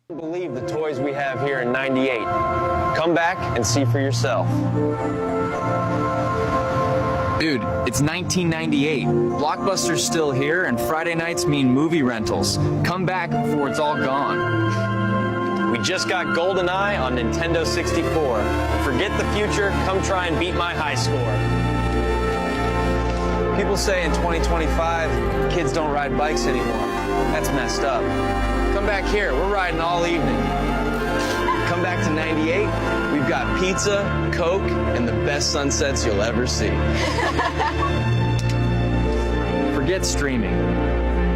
Believe the toys we have here in 98. Come back and see for yourself. Dude, it's 1998. Blockbuster's still here, and Friday nights mean movie rentals. Come back before it's all gone. We just got GoldenEye on Nintendo 64. Forget the future, come try and beat my high score. People say in 2025, kids don't ride bikes anymore. That's messed up. Come back here, we're riding all evening. Come back to 98, we've got pizza, Coke, and the best sunsets you'll ever see. Forget streaming.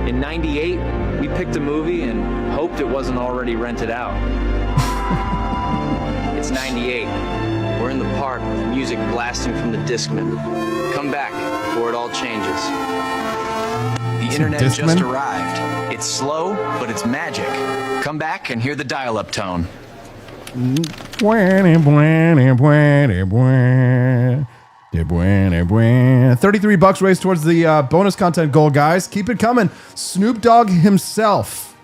In 98, we picked a movie and hoped it wasn't already rented out. It's 98. We're in the park with music blasting from the Discman. Come back before it all changes. The internet just arrived. It's slow, but it's magic. Come back and hear the dial-up tone. 33 bucks raised towards the bonus content goal, guys. Keep it coming. Snoop Dogg himself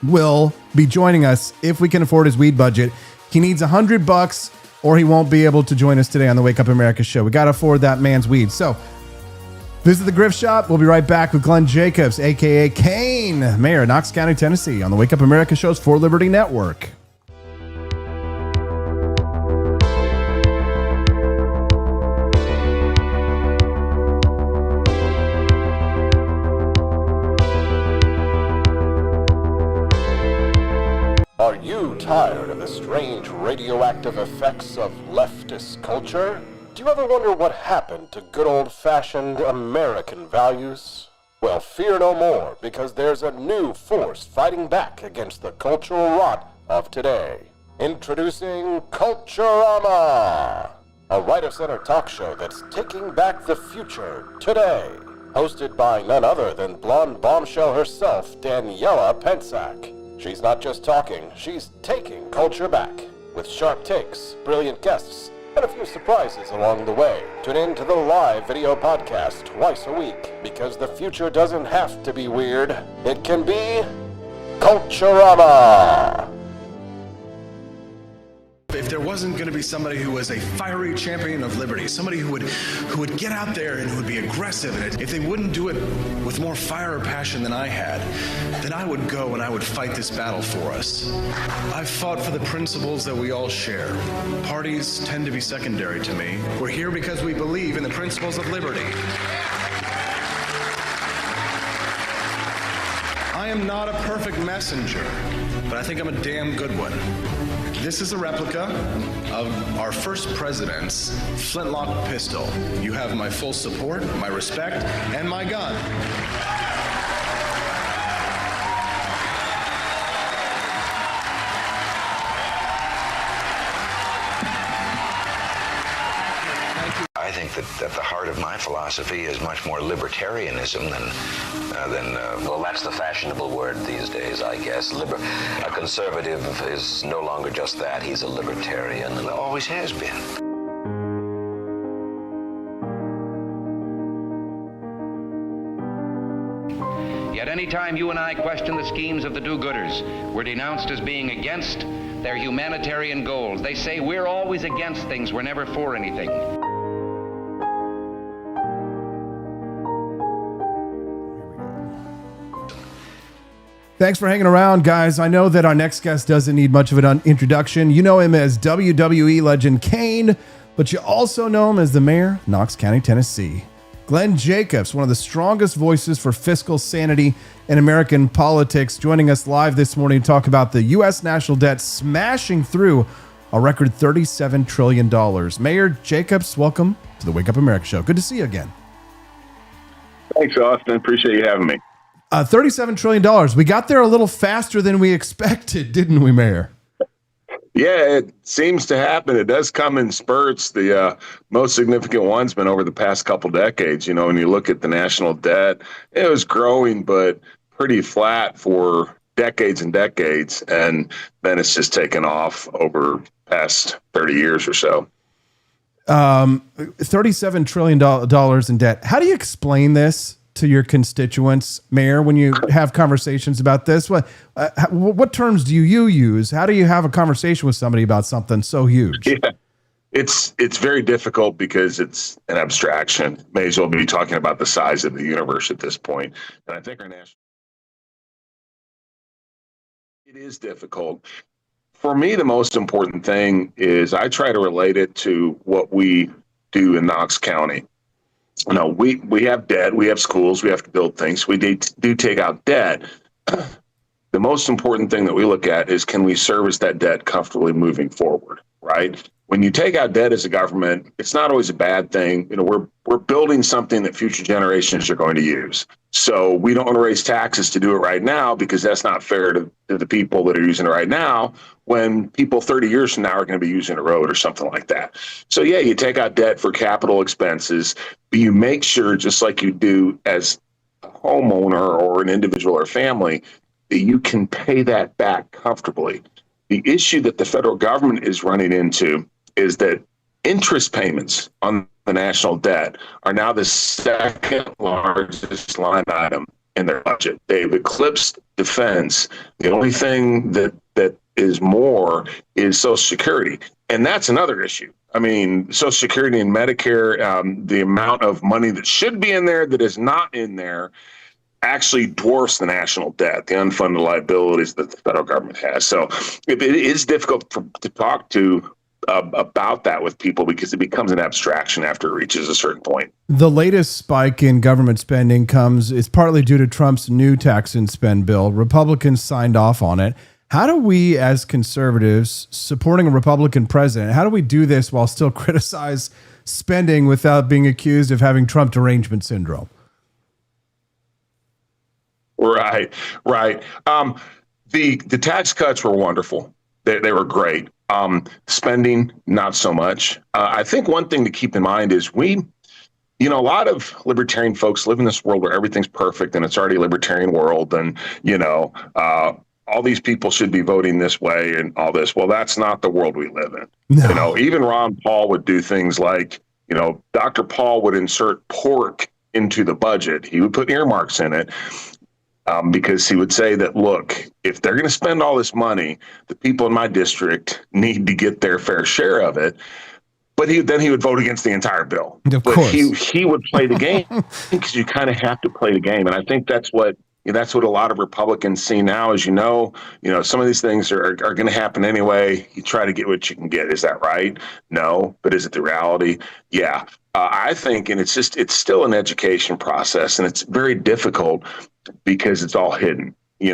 will be joining us if we can afford his weed budget. He needs $100 or he won't be able to join us today on the Wake Up America show. We got to afford that man's weed. So Visit the Grift Shop. We'll be right back with Glenn Jacobs, a.k.a. Kane, Mayor of Knox County, Tennessee, on the Wake Up America Show's For Liberty Network. Are you tired of the strange radioactive effects of leftist culture? Do you ever wonder what happened to good old-fashioned American values? Well, fear no more, because there's a new force fighting back against the cultural rot of today. Introducing Culturama, a right-of-center talk show that's taking back the future today. Hosted by none other than blonde bombshell herself, Daniela Pensack. She's not just talking, she's taking culture back. With sharp takes, brilliant guests, and a few surprises along the way. Tune in to the live video podcast twice a week, because the future doesn't have to be weird. It can be Culturama. If there wasn't going to be somebody who was a fiery champion of liberty, somebody who would get out there and who would be aggressive, and if they wouldn't do it with more fire or passion than I had, then I would go and I would fight this battle for us. I've fought for the principles that we all share. Parties tend to be secondary to me. We're here because we believe in the principles of liberty. I am not a perfect messenger, but I think I'm a damn good one. This is a replica of our first president's flintlock pistol. You have my full support, my respect, and my gun. I think that the heart of my philosophy is much more libertarianism than well, that's the fashionable word these days, I guess. A conservative is no longer just that. He's a libertarian and always has been. Yet any time you and I question the schemes of the do-gooders, we're denounced as being against their humanitarian goals. They say we're always against things, we're never for anything. Thanks for hanging around, guys. I know that our next guest doesn't need much of an introduction. You know him as WWE legend Kane, but you also know him as the mayor of Knox County, Tennessee. Glenn Jacobs, one of the strongest voices for fiscal sanity in American politics, joining us live this morning to talk about the U.S. national debt smashing through a record $37 trillion. Mayor Jacobs, welcome to the Wake Up America Show. Good to see you again. Thanks, Austin. Appreciate you having me. $37 trillion. We got there a little faster than we expected, didn't we, Mayor? Yeah, it seems to happen. It does come in spurts. The most significant one's been over the past couple decades. You know, when you look at the national debt, it was growing, but pretty flat for decades and decades. And then it's just taken off over past 30 years or so. $37 trillion in debt. How do you explain this to your constituents, Mayor, when you have conversations about this? What terms do you use? How do you have a conversation with somebody about something so huge? Yeah, it's very difficult because it's an abstraction. May as well be talking about the size of the universe at this point. And I think our national, it is difficult. For me, the most important thing is I try to relate it to what we do in Knox County. You know, we have debt, we have schools, we have to build things. We do take out debt. The most important thing that we look at is, can we service that debt comfortably moving forward, right? When you take out debt as a government, it's not always a bad thing. You know, we're building something that future generations are going to use. So we don't want to raise taxes to do it right now, because that's not fair to the people that are using it right now, when people 30 years from now are going to be using a road or something like that. So yeah, you take out debt for capital expenses, but you make sure, just like you do as a homeowner or an individual or family, that you can pay that back comfortably. The issue that the federal government is running into is that interest payments on the national debt are now the second largest line item in their budget. They've eclipsed defense. The only thing that is more is Social Security. And that's another issue. I mean, Social Security and Medicare, the amount of money that should be in there that is not in there actually dwarfs the national debt, the unfunded liabilities that the federal government has. So it is difficult to talk to about that with people because it becomes an abstraction after it reaches a certain point. The latest spike in government spending is partly due to Trump's new tax and spend bill. Republicans signed off on it. How do we, as conservatives supporting a Republican president, how do we do this while still criticize spending without being accused of having Trump derangement syndrome? Right. The tax cuts were wonderful. They were great. Spending, not so much. I think one thing to keep in mind is a lot of libertarian folks live in this world where everything's perfect and it's already a libertarian world. And, all these people should be voting this way and all this. Well, that's not the world we live in. No. Even Ron Paul would do things like, Dr. Paul would insert pork into the budget. He would put earmarks in it. Because he would say that, look, if they're going to spend all this money, the people in my district need to get their fair share of it. But then he would vote against the entire bill. Of course. He would play the game because you kind of have to play the game. And I think that's what a lot of Republicans see now is, some of these things are going to happen anyway. You try to get what you can get. Is that right? No. But is it the reality? Yeah. I think, and it's still an education process, and it's very difficult because it's all hidden. You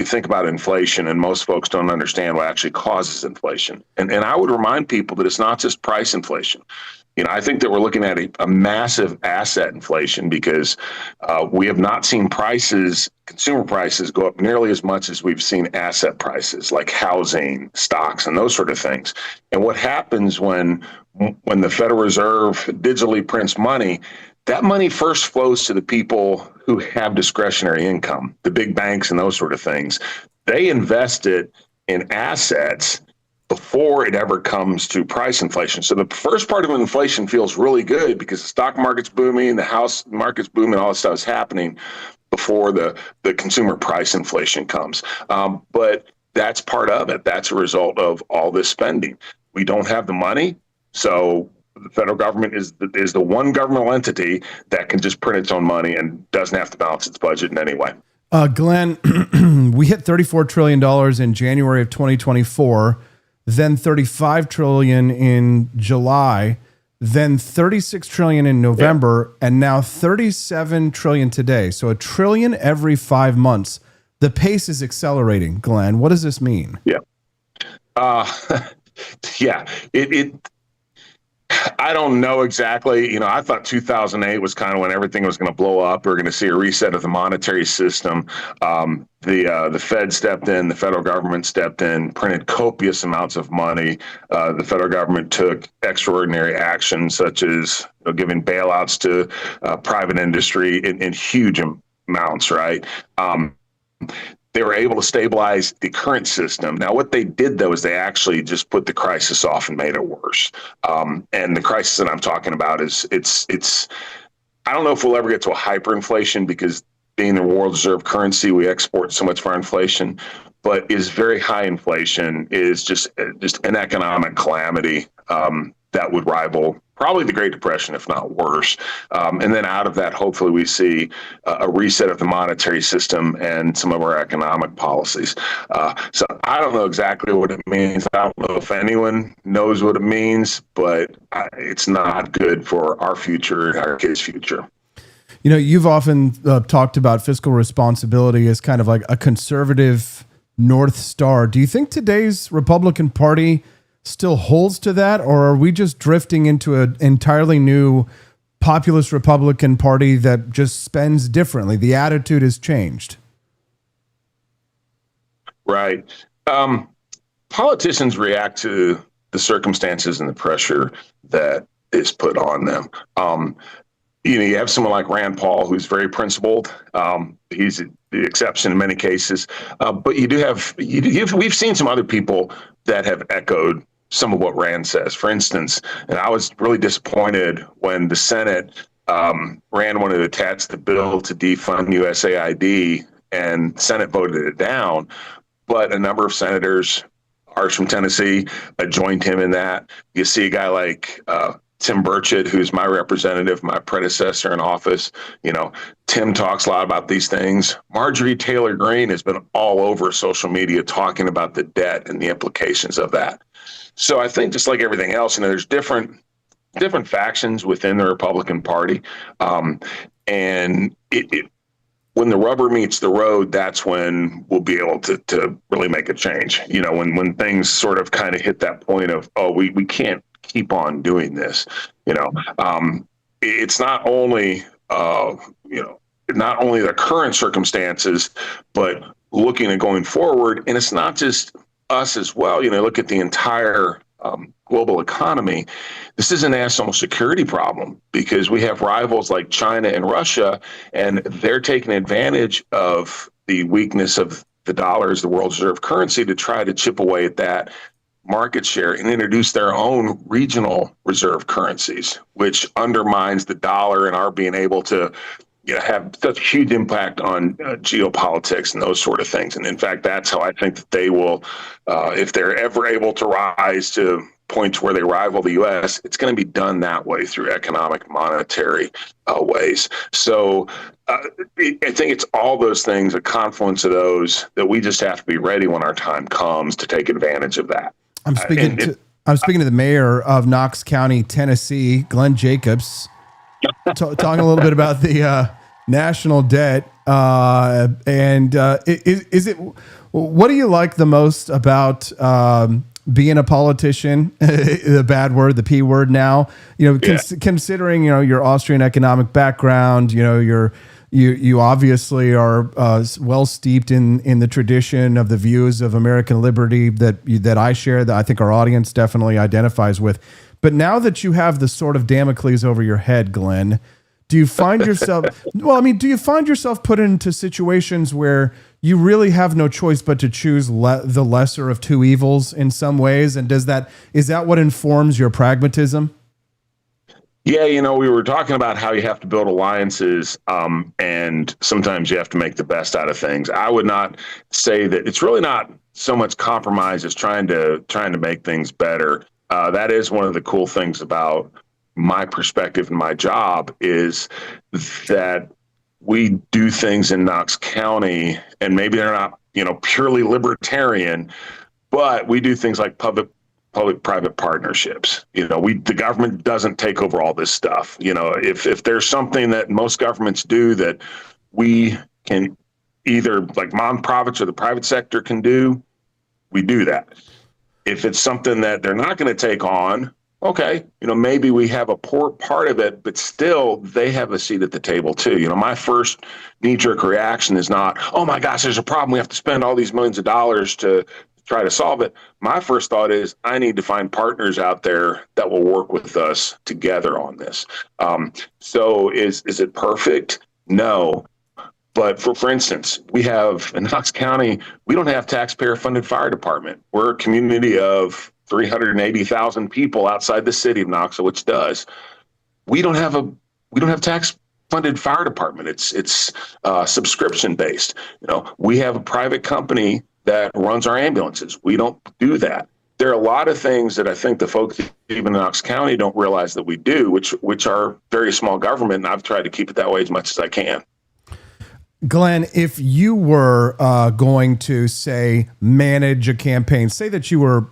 think about inflation, and most folks don't understand what actually causes inflation. And I would remind people that it's not just price inflation. I think that we're looking at a massive asset inflation because we have not seen consumer prices go up nearly as much as we've seen asset prices, like housing, stocks, and those sort of things. And what happens when the Federal Reserve digitally prints money, that money first flows to the people who have discretionary income, the big banks and those sort of things. They invest it in assets before it ever comes to price inflation. So the first part of inflation feels really good because the stock market's booming, the house market's booming, all this stuff is happening before the consumer price inflation comes. But that's part of it. That's a result of all this spending. We don't have the money, so the federal government is the one governmental entity that can just print its own money and doesn't have to balance its budget in any way. Glenn, we hit $34 trillion in January of 2024, then $35 trillion in July, then $36 trillion in November, and now $37 trillion today. So $1 trillion every 5 months. The pace is accelerating. Glenn, what does this mean? Yeah. I don't know exactly. I thought 2008 was kind of when everything was going to blow up. We were going to see a reset of the monetary system. The Fed stepped in, the federal government stepped in, printed copious amounts of money. The federal government took extraordinary actions, such as giving bailouts to private industry in huge amounts, right? They were able to stabilize the current system. Now, what they did, though, is they actually just put the crisis off and made it worse. And the crisis that I'm talking about is I don't know if we'll ever get to a hyperinflation because being the world reserve currency, we export so much of our inflation, but is very high inflation is just an economic calamity that would rival probably the Great Depression, if not worse. And then out of that, hopefully we see a reset of the monetary system and some of our economic policies. So I don't know exactly what it means. I don't know if anyone knows what it means, but it's not good for our future and our kids' future. You've often talked about fiscal responsibility as kind of like a conservative North Star. Do you think today's Republican Party still holds to that, or are we just drifting into an entirely new populist Republican Party that just spends differently? The attitude has changed. Right. Politicians react to the circumstances and the pressure that is put on them. You have someone like Rand Paul, who's very principled. He's the exception in many cases. But we've seen some other people that have echoed some of what Rand says. For instance, and I was really disappointed when the Senate, Rand wanted to attach the bill to defund USAID, and the Senate voted it down. But a number of senators ours from Tennessee, joined him in that. You see a guy like Tim Burchett, who's my representative, my predecessor in office. Tim talks a lot about these things. Marjorie Taylor Greene has been all over social media talking about the debt and the implications of that. So I think just like everything else, there's different factions within the Republican Party. And when the rubber meets the road, that's when we'll be able to really make a change. When things sort of kind of hit that point of, we can't keep on doing this. It's not only the current circumstances, but looking at going forward. And it's not just us as well. Look at the entire global economy. This is a national security problem because we have rivals like China and Russia, and they're taking advantage of the weakness of the dollar as the world reserve currency to try to chip away at that market share and introduce their own regional reserve currencies, which undermines the dollar and our being able to have such a huge impact on geopolitics and those sort of things. And in fact, that's how I think that they will, if they're ever able to rise to points where they rival the U.S., it's going to be done that way through economic, monetary ways. So I think it's all those things, a confluence of those, that we just have to be ready when our time comes to take advantage of that. I'm speaking to the mayor of Knox County, Tennessee, Glenn Jacobs, talking a little bit about the national debt. Is it? What do you like the most about being a politician? The bad word, the P word. Now, considering your Austrian economic background, you obviously are well steeped in the tradition of the views of American liberty that I share, that I think our audience definitely identifies with. But now that you have the sort of Damocles over your head, Glenn, do you find yourself, do you find yourself put into situations where you really have no choice but to choose the lesser of two evils in some ways? And is that what informs your pragmatism? Yeah, we were talking about how you have to build alliances, and sometimes you have to make the best out of things. I would not say that it's really not so much compromise as trying to make things better. That is one of the cool things about my perspective and my job, is that we do things in Knox County, and maybe they're not, purely libertarian, but we do things like public-private partnerships. The government doesn't take over all this stuff. If there's something that most governments do that we can either, like nonprofits or the private sector can do, we do that. If it's something that they're not going to take on, okay, maybe we have a poor part of it, but still they have a seat at the table too. My first knee-jerk reaction is not, oh my gosh, there's a problem, we have to spend all these millions of dollars to try to solve it. My first thought is, I need to find partners out there that will work with us together on this. So is it perfect? No. But for instance, we have in Knox County, we don't have taxpayer-funded fire department. We're a community of 380,000 people outside the city of Knoxville, which does. We don't have tax-funded fire department. It's subscription based. We have a private company that runs our ambulances. We don't do that. There are a lot of things that I think the folks even in Knox County don't realize that we do, which are very small government, and I've tried to keep it that way as much as I can. Glenn, if you were going to, say, manage a campaign, say that you were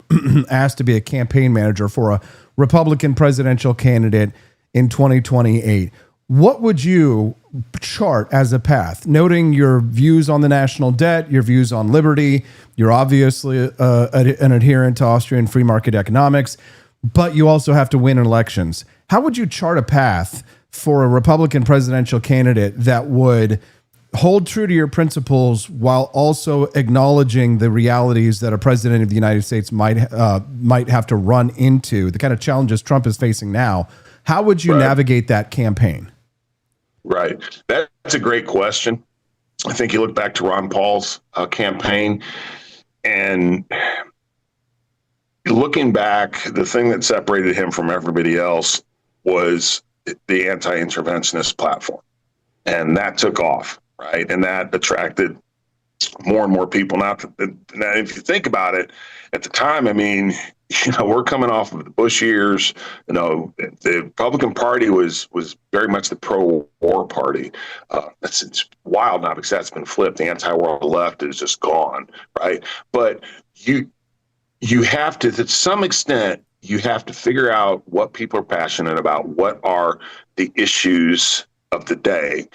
asked to be a campaign manager for a Republican presidential candidate in 2028, what would you chart as a path? Noting your views on the national debt, your views on liberty, you're obviously an adherent to Austrian free market economics, but you also have to win elections. How would you chart a path for a Republican presidential candidate that would hold true to your principles while also acknowledging the realities that a president of the United States might have to run into, the kind of challenges Trump is facing now? How would you navigate that campaign? Right. That's a great question. I think you look back to Ron Paul's campaign, and looking back, the thing that separated him from everybody else was the anti-interventionist platform. And that took off, right? And that attracted just more and more people. Now, if you think about it, at the time, I mean, we're coming off of the Bush years. The Republican Party was very much the pro-war party. It's wild now because that's been flipped. The anti-war left is just gone, right? But you have to some extent, you have to figure out what people are passionate about, what are the issues of the day,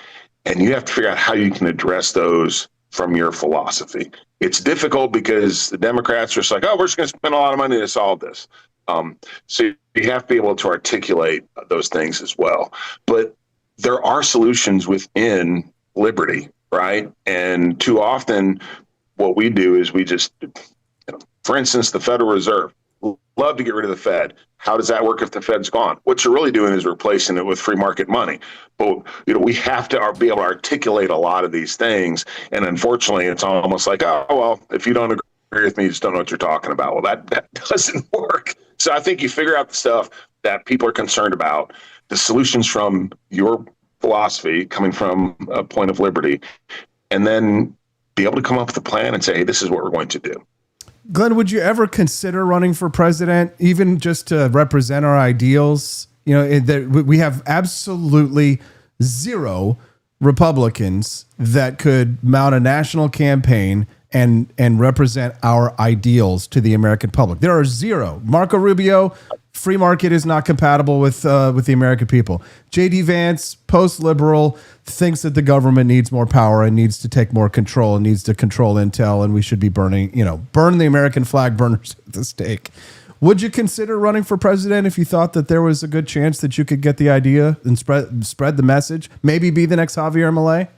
and you have to figure out how you can address those from your philosophy. It's difficult because the Democrats are just like, oh, we're just going to spend a lot of money to solve this. So you have to be able to articulate those things as well. But there are solutions within liberty, right? And too often what we do is we just, for instance, the Federal Reserve, love to get rid of the Fed. How does that work if the Fed's gone? What you're really doing is replacing it with free market money. But we have to be able to articulate a lot of these things. And unfortunately, it's almost like, oh, well, if you don't agree with me, you just don't know what you're talking about. Well, that doesn't work. So I think you figure out the stuff that people are concerned about, the solutions from your philosophy coming from a point of liberty, and then be able to come up with a plan and say, hey, this is what we're going to do. Glenn, would you ever consider running for president, even just to represent our ideals? We have absolutely zero Republicans that could mount a national campaign and represent our ideals to the American public. There are zero. Marco Rubio, free market is not compatible with the American people. J.D. Vance, post-liberal, thinks that the government needs more power and needs to take more control and needs to control intel, and we should be burn the American flag burners at the stake. Would you consider running for president if you thought that there was a good chance that you could get the idea and spread the message? Maybe be the next Javier Milei?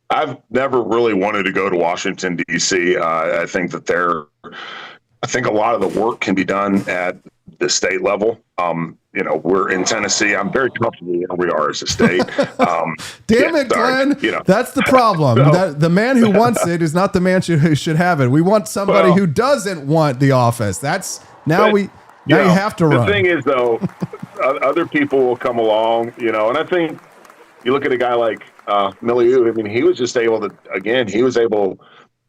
I've never really wanted to go to Washington, D.C. I think that a lot of the work can be done at the state level. We're in Tennessee. I'm very comfortable where we are as a state. Damn it, Glenn. That's the problem. The man who wants it is not the man who should have it. We want somebody who doesn't want the office. You have to run. The thing is, though, other people will come along, and I think you look at a guy like Milieu. I mean, he was just able to,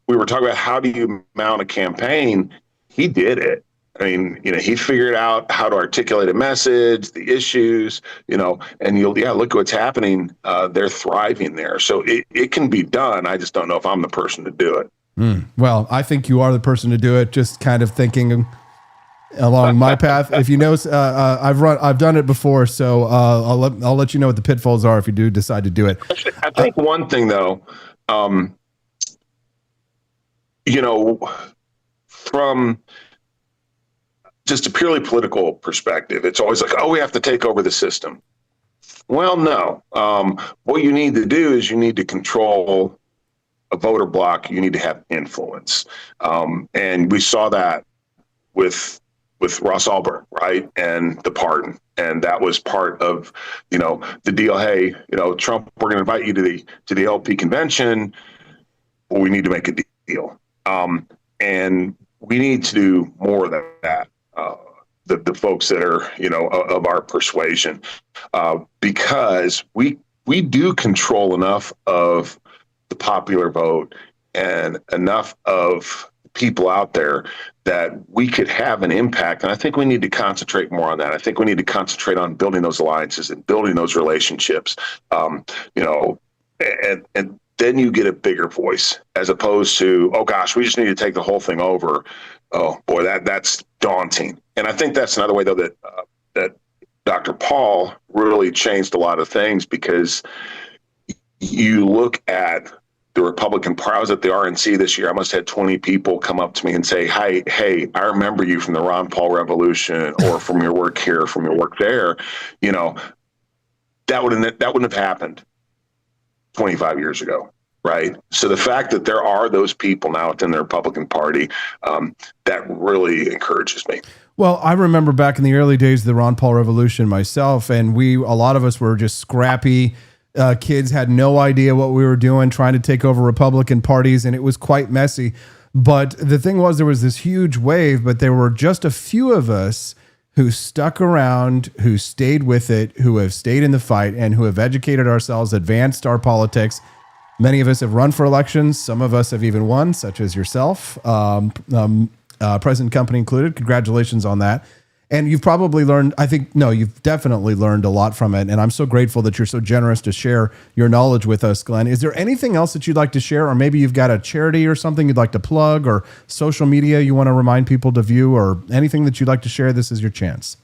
we were talking about how do you mount a campaign. He did it. I mean, he figured out how to articulate a message, the issues, and look at what's happening. They're thriving there. So it can be done. I just don't know if I'm the person to do it. Well, I think you are the person to do it. Just kind of thinking along my path. If you know, I've done it before. So I'll let you know what the pitfalls are if you do decide to do it. I think one thing though, from just a purely political perspective, it's always like, oh, we have to take over the system. Well, no. What you need to do is you need to control a voter block. You need to have influence. And we saw that with Ross Ulbricht, right? And the pardon. And that was part of, the deal. Hey, Trump, we're going to invite you to the LP convention, but we need to make a deal. And we need to do more than that. The folks that are, of our persuasion, because we do control enough of the popular vote and enough of people out there that we could have an impact. And I think we need to concentrate more on that. I think we need to concentrate on building those alliances and building those relationships, and then you get a bigger voice as opposed to, oh gosh, we just need to take the whole thing over. Oh boy, that's daunting. And I think that's another way though that Dr. Paul really changed a lot of things, because you look at the Republican Party. I was at the RNC this year. I must have had 20 people come up to me and say, hey, I remember you from the Ron Paul Revolution, or from your work here, from your work there. That wouldn't have happened 25 years ago, right? So the fact that there are those people now within the Republican Party, that really encourages me. Well, I remember back in the early days of the Ron Paul Revolution myself, and a lot of us were just scrappy kids, had no idea what we were doing, trying to take over Republican parties, and it was quite messy. But the thing was, there was this huge wave, but there were just a few of us who stuck around, who stayed with it, who have stayed in the fight, and who have educated ourselves, advanced our politics, Many of us have run for elections. Some of us have even won, such as yourself, present company included. Congratulations on that. And you've probably learned, you've definitely learned a lot from it. And I'm so grateful that you're so generous to share your knowledge with us, Glenn. Is there anything else that you'd like to share? Or maybe you've got a charity or something you'd like to plug, or social media you want to remind people to view, or anything that you'd like to share? This is your chance.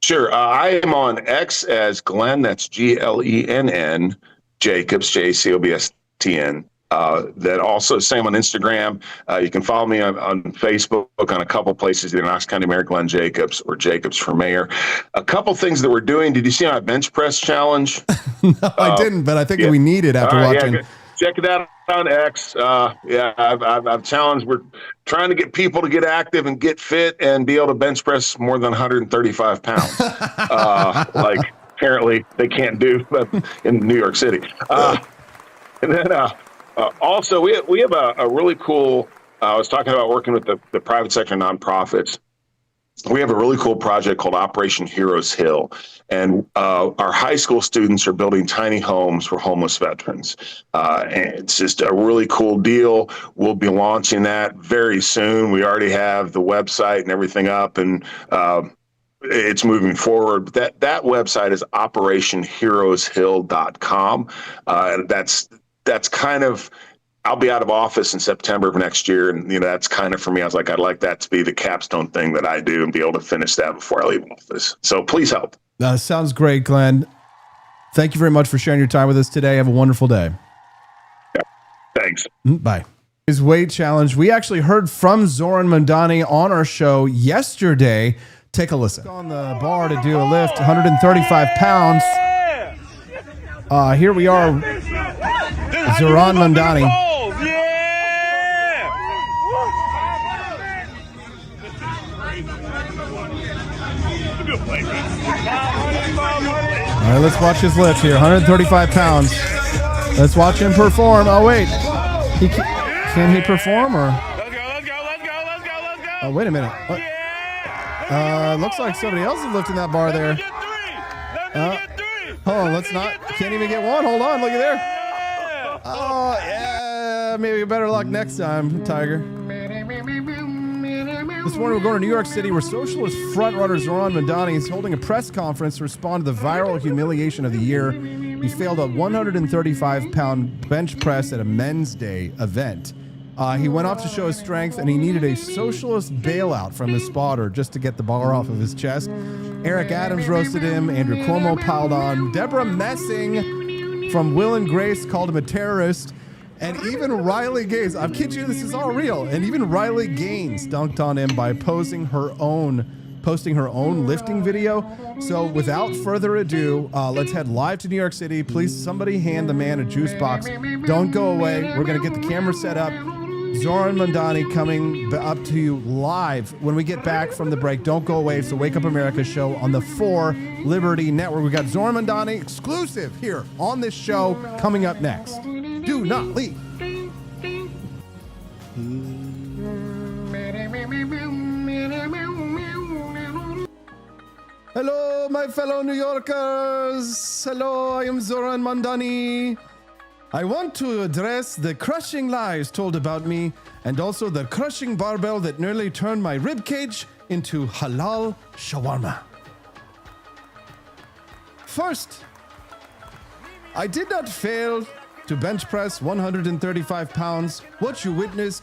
Sure. I am on X as Glenn. That's Glenn Jacobs, JACOBSTN. That also same on Instagram. You can follow me on Facebook on a couple places, either Knox County Mayor Glenn Jacobs or Jacobs for Mayor. A couple things that we're doing. Did you see my bench press challenge? No, I didn't, but I think we need it after watching. Yeah, check it out on X. I've challenged. We're trying to get people to get active and get fit and be able to bench press more than 135 pounds. Like apparently they can't do in New York City. And then also we have a really cool. I was talking about working with the private sector nonprofits. We have a really cool project called Operation Heroes Hill, and our high school students are building tiny homes for homeless veterans. And it's just a really cool deal. We'll be launching that very soon. We already have the website and everything up, and it's moving forward. But that website is operationheroeshill.com. That's kind of, I'll be out of office in September of next year. And, that's kind of for me, I was like, I'd like that to be the capstone thing that I do and be able to finish that before I leave office. So please help. Sounds great, Glenn. Thank you very much for sharing your time with us today. Have a wonderful day. Yeah, thanks. Bye. His weight challenge. We actually heard from Zoran Mandani on our show yesterday. Take a listen. On the bar to do a lift, 135 pounds. Here we are. Zoran Mandani. All right, let's watch his lift here. 135 pounds. Let's watch him perform. Oh, wait. Can he perform? Or? Oh, wait a minute. What? Looks like somebody else is lifting that bar there. Hold on, let's not. Can't even get one. Hold on, look at there. Oh, yeah. Maybe better luck next time, Tiger. This morning we're going to New York City, where socialist frontrunner Zoran Mandani is holding a press conference to respond to the viral humiliation of the year. He failed a 135-pound bench press at a Men's Day event. He went off to show his strength, and he needed a socialist bailout from his spotter just to get the bar off of his chest. Eric Adams roasted him. Andrew Cuomo piled on. Deborah Messing from Will and Grace called him a terrorist. And even Riley Gaines, I'm kidding you, this is all real. And even Riley Gaines dunked on him by posting her own lifting video. So without further ado, let's head live to New York City. Please, somebody hand the man a juice box. Don't go away. We're going to get the camera set up. Zoran Mandani coming up to you live when we get back from the break. Don't go away. It's the Wake Up America show on the 4 Liberty Network. We got Zoran Mandani exclusive here on this show coming up next. Do not leave. Hello, my fellow New Yorkers. Hello, I am Zoran Mandani. I want to address the crushing lies told about me, and also the crushing barbell that nearly turned my ribcage into halal shawarma. First, I did not fail to bench press 135 pounds. What you witnessed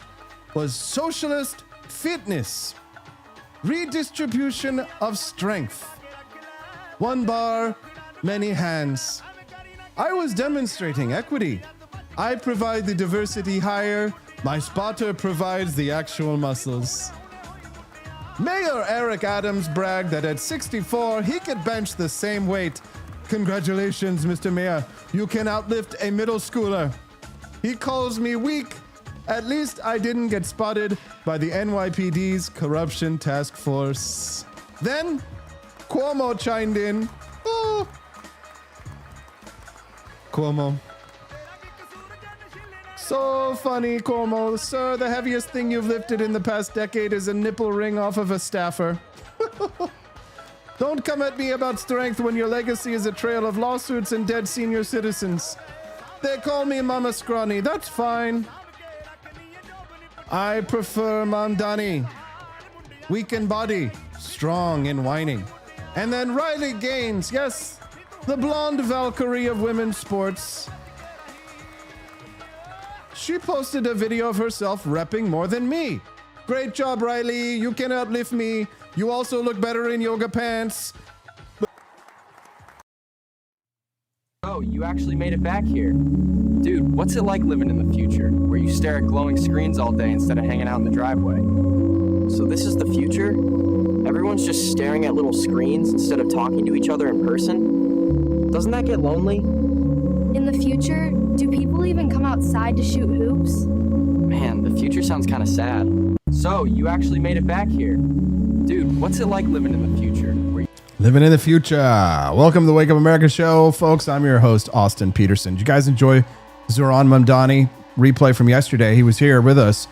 was socialist fitness, redistribution of strength. One bar, many hands. I was demonstrating equity. I provide the diversity hire. My spotter provides the actual muscles. Mayor Eric Adams bragged that at 64, he could bench the same weight. Congratulations, Mr. Mayor. You can outlift a middle schooler. He calls me weak. At least I didn't get spotted by the NYPD's corruption task force. Then Cuomo chimed in. Oh. Cuomo. So funny, Cuomo. Sir, the heaviest thing you've lifted in the past decade is a nipple ring off of a staffer. Don't come at me about strength when your legacy is a trail of lawsuits and dead senior citizens. They call me Mama Scrawny. That's fine. I prefer Mamdani. Weak in body, strong in whining. And then Riley Gaines, yes, the blonde Valkyrie of women's sports. She posted a video of herself repping more than me. Great job, Riley. You can uplift me. You also look better in yoga pants. Oh, you actually made it back here. Dude, what's it like living in the future, where you stare at glowing screens all day instead of hanging out in the driveway? So this is the future? Everyone's just staring at little screens instead of talking to each other in person? Doesn't that get lonely? In the future, do people even come outside to shoot hoops? Man, the future sounds kind of sad. So, you actually made it back here. Dude, what's it like living in the future? Living in the future. Welcome to the Wake Up America show, folks. I'm your host, Austin Peterson. Did you guys enjoy Zohran Mamdani replay from yesterday? He was here with us.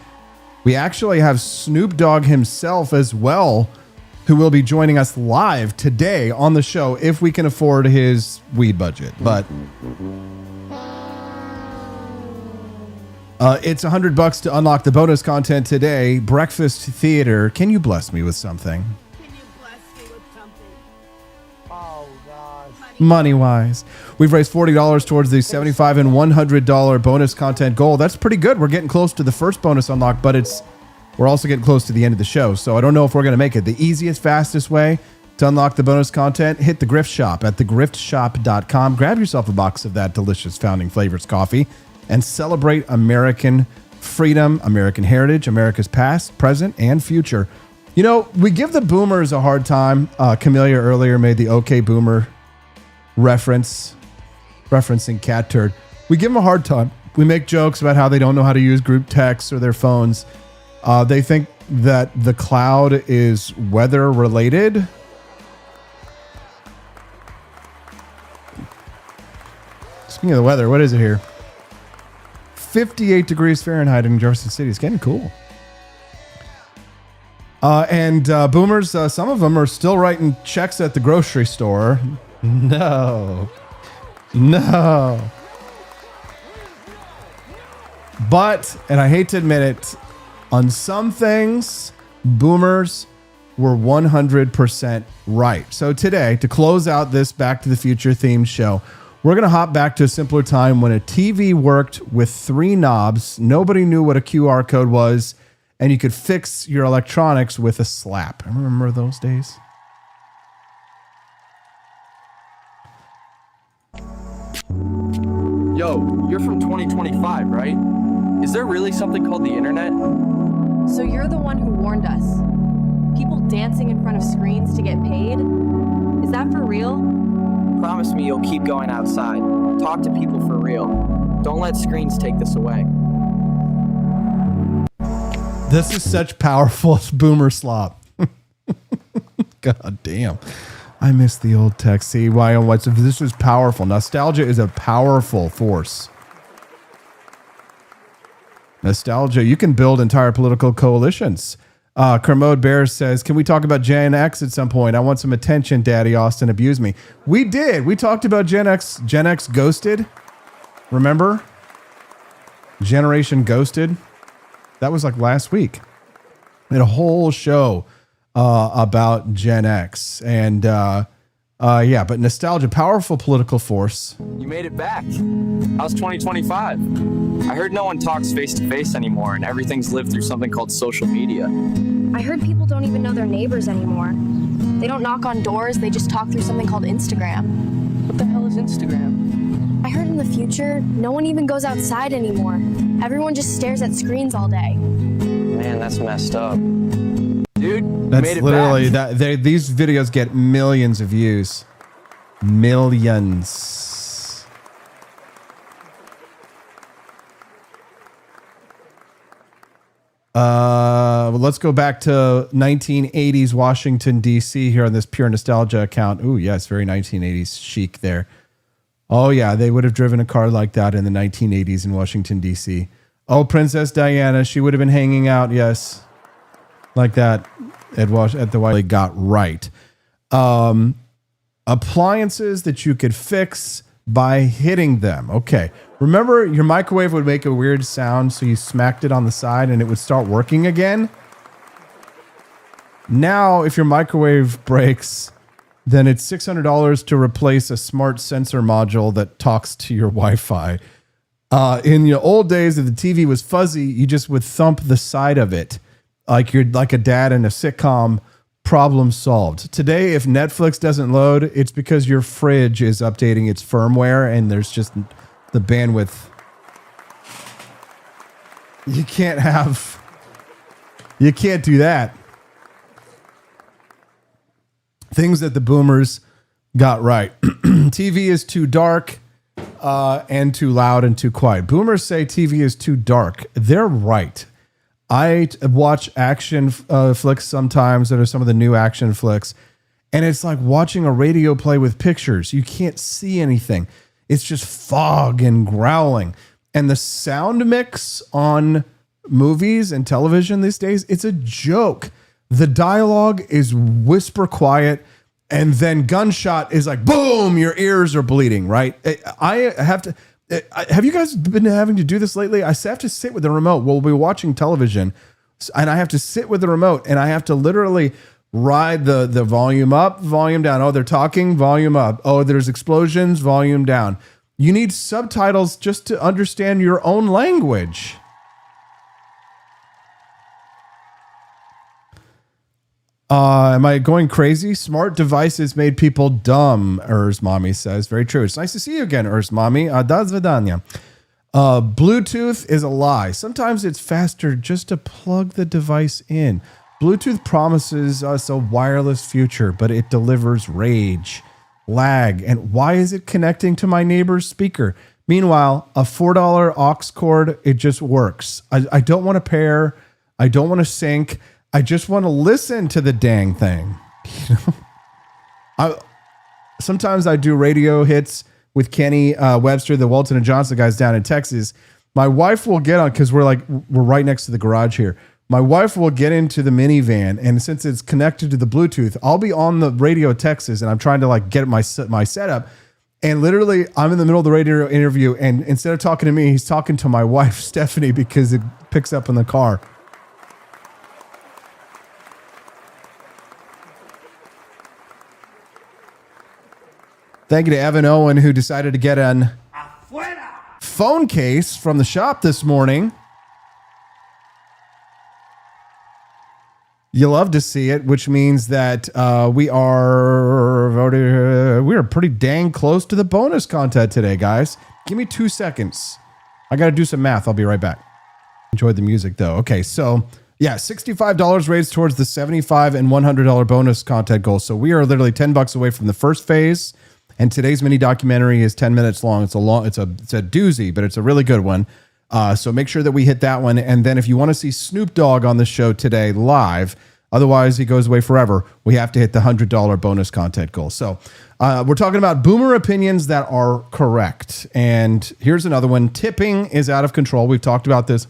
We actually have Snoop Dogg himself as well, who will be joining us live today on the show if we can afford his weed budget. But it's $100 to unlock the bonus content today. Breakfast Theater. Can you bless me with something? Money wise. We've raised $40 towards the $75 and $100 bonus content goal. That's pretty good. We're getting close to the first bonus unlock, but we're also getting close to the end of the show. So I don't know if we're going to make it. The easiest, fastest way to unlock the bonus content, hit the Grift Shop at thegriftshop.com. Grab yourself a box of that delicious Founding Flavors coffee and celebrate American freedom, American heritage, America's past, present, and future. You know, we give the boomers a hard time. Camellia earlier made the OK Boomer referencing cat turd. We give them a hard time. We make jokes about how they don't know how to use group texts or their phones. They think that the cloud is weather related. Speaking of the weather, what is it here? 58 degrees Fahrenheit in Jefferson City. It's getting cool. And boomers, some of them are still writing checks at the grocery store. No. But, and I hate to admit it, on some things, boomers were 100% right. So today, to close out this Back to the Future themed show, we're going to hop back to a simpler time when a TV worked with 3 knobs, nobody knew what a QR code was, and you could fix your electronics with a slap. Remember those days? Yo, you're from 2025, right? Is there really something called the internet? So you're the one who warned us. People dancing in front of screens to get paid? Is that for real? Promise me you'll keep going outside. Talk to people for real. Don't let screens take this away. This is such powerful boomer slop. God damn. I miss the old text. See why? This is powerful. Nostalgia is a powerful force. Nostalgia. You can build entire political coalitions. Kermode Bear says, can we talk about Gen X at some point? I want some attention, Daddy Austin. Abuse me. We did. We talked about Gen X. Gen X Ghosted. Remember? Generation Ghosted. That was like last week. We had a whole show about Gen X. And but nostalgia, powerful political force. You made it back. How's 2025? I heard no one talks face-to-face anymore and everything's lived through something called social media. I heard people don't even know their neighbors anymore. They don't knock on doors, they just talk through something called Instagram. What the hell is Instagram? I heard in the future, no one even goes outside anymore. Everyone just stares at screens all day. Man, that's messed up. Dude, that's made it literally back. These videos get millions of views. Millions. Well, let's go back to 1980s Washington, D.C. here on this pure nostalgia account. Ooh, yes, very 1980s chic there. Oh, yeah, they would have driven a car like that in the 1980s in Washington, D.C. Oh, Princess Diana, she would have been hanging out, yes, like that at the White. They got right. Appliances that you could fix by hitting them. Okay. Remember, your microwave would make a weird sound, so you smacked it on the side and it would start working again? Now, if your microwave breaks, then it's $600 to replace a smart sensor module that talks to your Wi-Fi. In the old days, if the TV was fuzzy, you just would thump the side of it like you're like a dad in a sitcom. Problem solved. Today, if Netflix doesn't load, it's because your fridge is updating its firmware and there's just the bandwidth. You can't do that. Things that the boomers got right. TV is too dark and too loud and too quiet. Boomers say TV is too dark. They're right. I watch action flicks sometimes that are some of the new action flicks, and it's like watching a radio play with pictures. You can't see anything. It's just fog and growling. And the sound mix on movies and television these days, it's a joke. The dialogue is whisper quiet, and then gunshot is like, boom, your ears are bleeding, right? Have you guys been having to do this lately? I have to sit with the remote. We'll be watching television, and I have to sit with the remote, and I have to literally ride the volume up, volume down. Oh, they're talking, volume up. Oh, there's explosions, volume down. You need subtitles just to understand your own language. Am I going crazy? Smart devices made people dumb, Urs Mommy says. Very true. It's nice to see you again, Urs Mommy. Das Vidania. Bluetooth is a lie. Sometimes it's faster just to plug the device in. Bluetooth promises us a wireless future, but it delivers rage, lag, and why is it connecting to my neighbor's speaker? Meanwhile, a $4 aux cord, it just works. I don't want to pair. I don't want to sync. I just want to listen to the dang thing. Sometimes I do radio hits with Kenny Webster, the Walton and Johnson guys down in Texas. My wife will get on because we're right next to the garage here. My wife will get into the minivan, and since it's connected to the Bluetooth, I'll be on the radio Texas, and I'm trying to get my setup. And literally, I'm in the middle of the radio interview, and instead of talking to me, he's talking to my wife, Stephanie, because it picks up in the car. Thank you to Evan Owen, who decided to get an phone case from the shop this morning. You love to see it, which means that we are pretty dang close to the bonus content today, guys. Give me 2 seconds. I got to do some math. I'll be right back. Enjoyed the music, though. Okay, so yeah, $65 raised towards the $75 and $100 bonus content goal. So we are literally $10 away from the first phase. And today's mini documentary is 10 minutes long. It's a doozy, but it's a really good one. So make sure that we hit that one. And then if you want to see Snoop Dogg on the show today live, otherwise he goes away forever, we have to hit the $100 bonus content goal. So we're talking about boomer opinions that are correct. And here's another one. Tipping is out of control. We've talked about this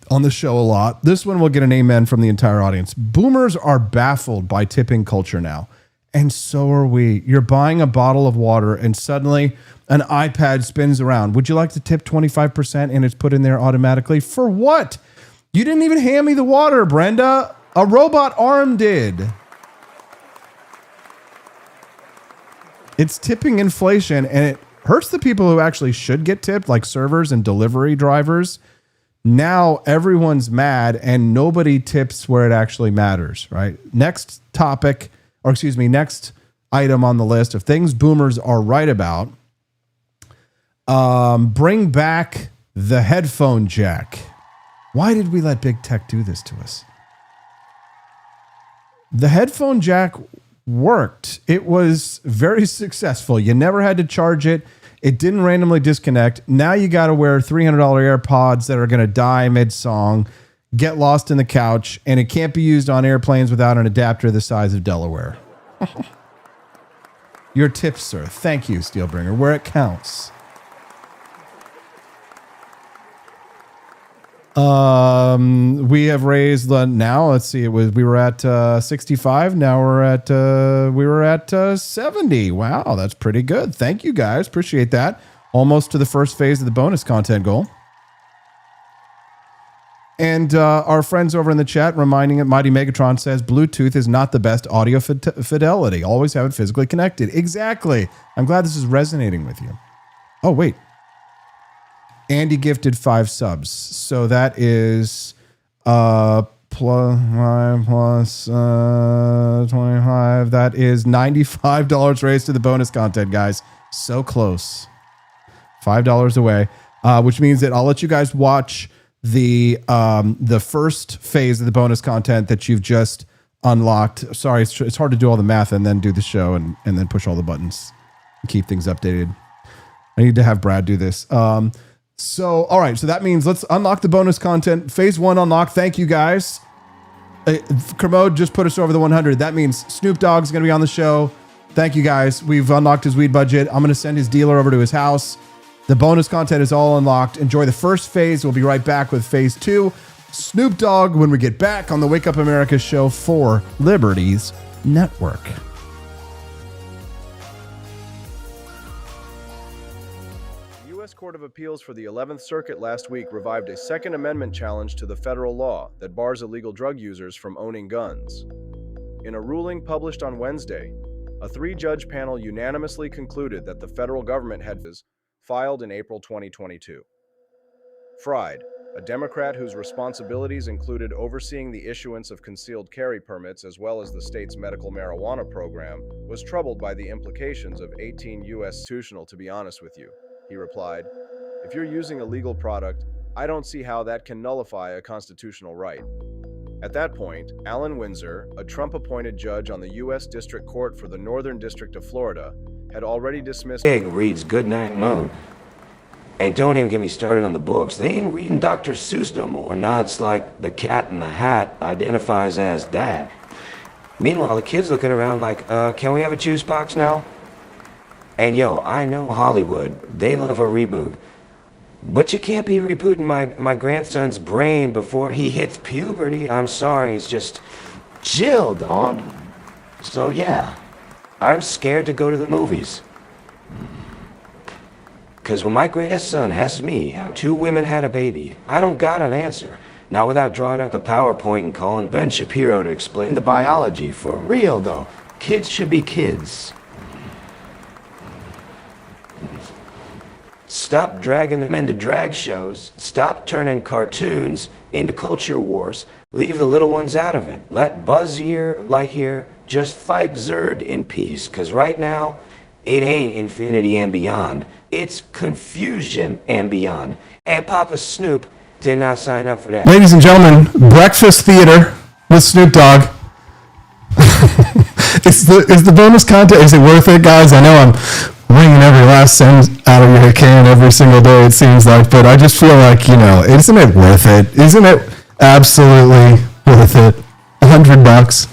on the show a lot. This one will get an amen from the entire audience. Boomers are baffled by tipping culture now. And so are we. You're buying a bottle of water and suddenly an iPad spins around. Would you like to tip 25% and it's put in there automatically? For what? You didn't even hand me the water, Brenda. A robot arm did. It's tipping inflation, and it hurts the people who actually should get tipped, like servers and delivery drivers. Now everyone's mad and nobody tips where it actually matters, right? Next item on the list of things boomers are right about. Bring back the headphone jack. Why did we let big tech do this to us? The headphone jack worked. It was very successful. You never had to charge it. It didn't randomly disconnect. Now you got to wear $300 AirPods that are going to die mid-song, get lost in the couch, and it can't be used on airplanes without an adapter the size of Delaware. Your tips, sir. Thank you, Steelbringer, where it counts. We have raised now. Let's see. We were at 65. Now we were at 70. Wow, that's pretty good. Thank you guys. Appreciate that. Almost to the first phase of the bonus content goal. And our friends over in the chat reminding it, Mighty Megatron says Bluetooth is not the best audio fidelity. Always have it physically connected. Exactly. I'm glad this is resonating with you. Oh, wait. Andy gifted 5 subs. So that is plus 25. That is $95 raised to the bonus content, guys. So close. $5 away. Which means that I'll let you guys watch the first phase of the bonus content that you've just unlocked. Sorry, it's hard to do all the math and then do the show and then push all the buttons and keep things updated. I need to have Brad do this. So, all right. So that means let's unlock the bonus content. Phase 1 unlock. Thank you, guys. Kermode just put us over the 100. That means Snoop Dogg's going to be on the show. Thank you, guys. We've unlocked his weed budget. I'm going to send his dealer over to his house. The bonus content is all unlocked. Enjoy the first phase. We'll be right back with phase 2. Snoop Dogg when we get back on the Wake Up America show for Liberties Network. The U.S. Court of Appeals for the 11th Circuit last week revived a Second Amendment challenge to the federal law that bars illegal drug users from owning guns. In a ruling published on Wednesday, a 3-judge panel unanimously concluded that the federal government had filed in April 2022. Fried, a Democrat whose responsibilities included overseeing the issuance of concealed carry permits as well as the state's medical marijuana program, was troubled by the implications of 18 U.S. constitutional, to be honest with you. He replied, "If you're using a legal product, I don't see how that can nullify a constitutional right." At that point, Alan Windsor, a Trump-appointed judge on the U.S. District Court for the Northern District of Florida, had already dismissed... Pig reads Goodnight Moon. And don't even get me started on the books. They ain't reading Dr. Seuss no more. Now it's like the Cat in the Hat identifies as Dad. Meanwhile, the kid's looking around like, can we have a juice box now? And yo, I know Hollywood. They love a reboot. But you can't be rebooting my grandson's brain before he hits puberty. I'm sorry, it's just chill, dog. So yeah, I'm scared to go to the movies. Because when my grandson asks me how 2 women had a baby, I don't got an answer. Not without drawing up a PowerPoint and calling Ben Shapiro to explain the biology. For real, though. Kids should be kids. Stop dragging them into drag shows. Stop turning cartoons into culture wars. Leave the little ones out of it. Let Buzz-ear, Lightyear just fight Zerd in peace. Because right now, it ain't infinity and beyond. It's confusion and beyond. And Papa Snoop did not sign up for that. Ladies and gentlemen, Breakfast Theater with Snoop Dogg. Is the bonus content, is it worth it, guys? I know I'm wringing every last cent out of your can every single day, it seems like, but I just feel like, isn't it worth it? Isn't it absolutely worth it? $100.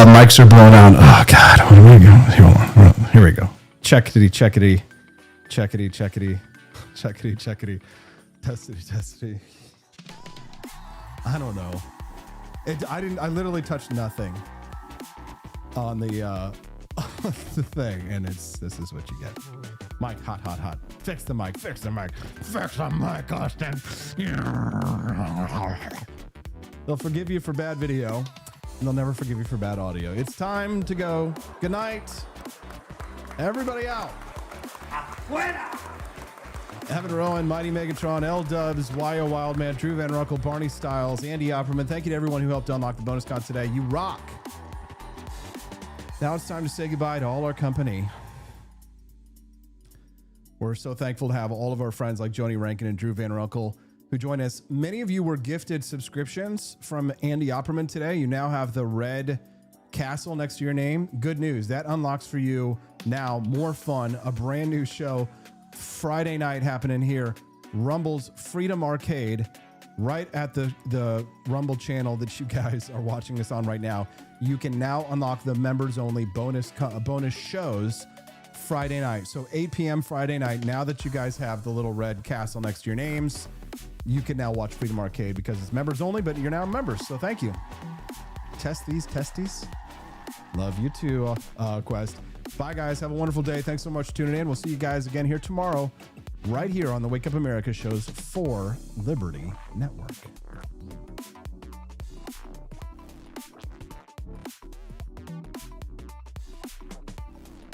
Mics are blown out. Oh, God. Here we go. Checkity. Testity. I don't know. I literally touched nothing on the thing, and this is what you get. Mic, hot. Fix the mic, Austin. They'll forgive you for bad video, and they'll never forgive you for bad audio. It's time to go. Good night. Everybody out. Evan Rowan, Mighty Megatron, L Dubs, YO Wildman, Drew Van Runkle, Barney Styles, Andy Opperman. Thank you to everyone who helped unlock the bonus con today. You rock. Now it's time to say goodbye to all our company. We're so thankful to have all of our friends like Joni Rankin and Drew Van Runkle who join us. Many of you were gifted subscriptions from Andy Opperman today. You now have the red castle next to your name. Good news. That unlocks for you now more fun, a brand new show Friday night happening here. Rumble's Freedom Arcade, right at the Rumble channel that you guys are watching us on right now. You can now unlock the members only bonus shows Friday night. So 8 p.m. Friday night. Now that you guys have the little red castle next to your names, you can now watch Freedom Arcade because it's members only, but you're now members. So thank you. Test these testes. Love you too, Quest. Bye, guys. Have a wonderful day. Thanks so much for tuning in. We'll see you guys again here tomorrow, right here on the Wake Up America shows for Liberty Network.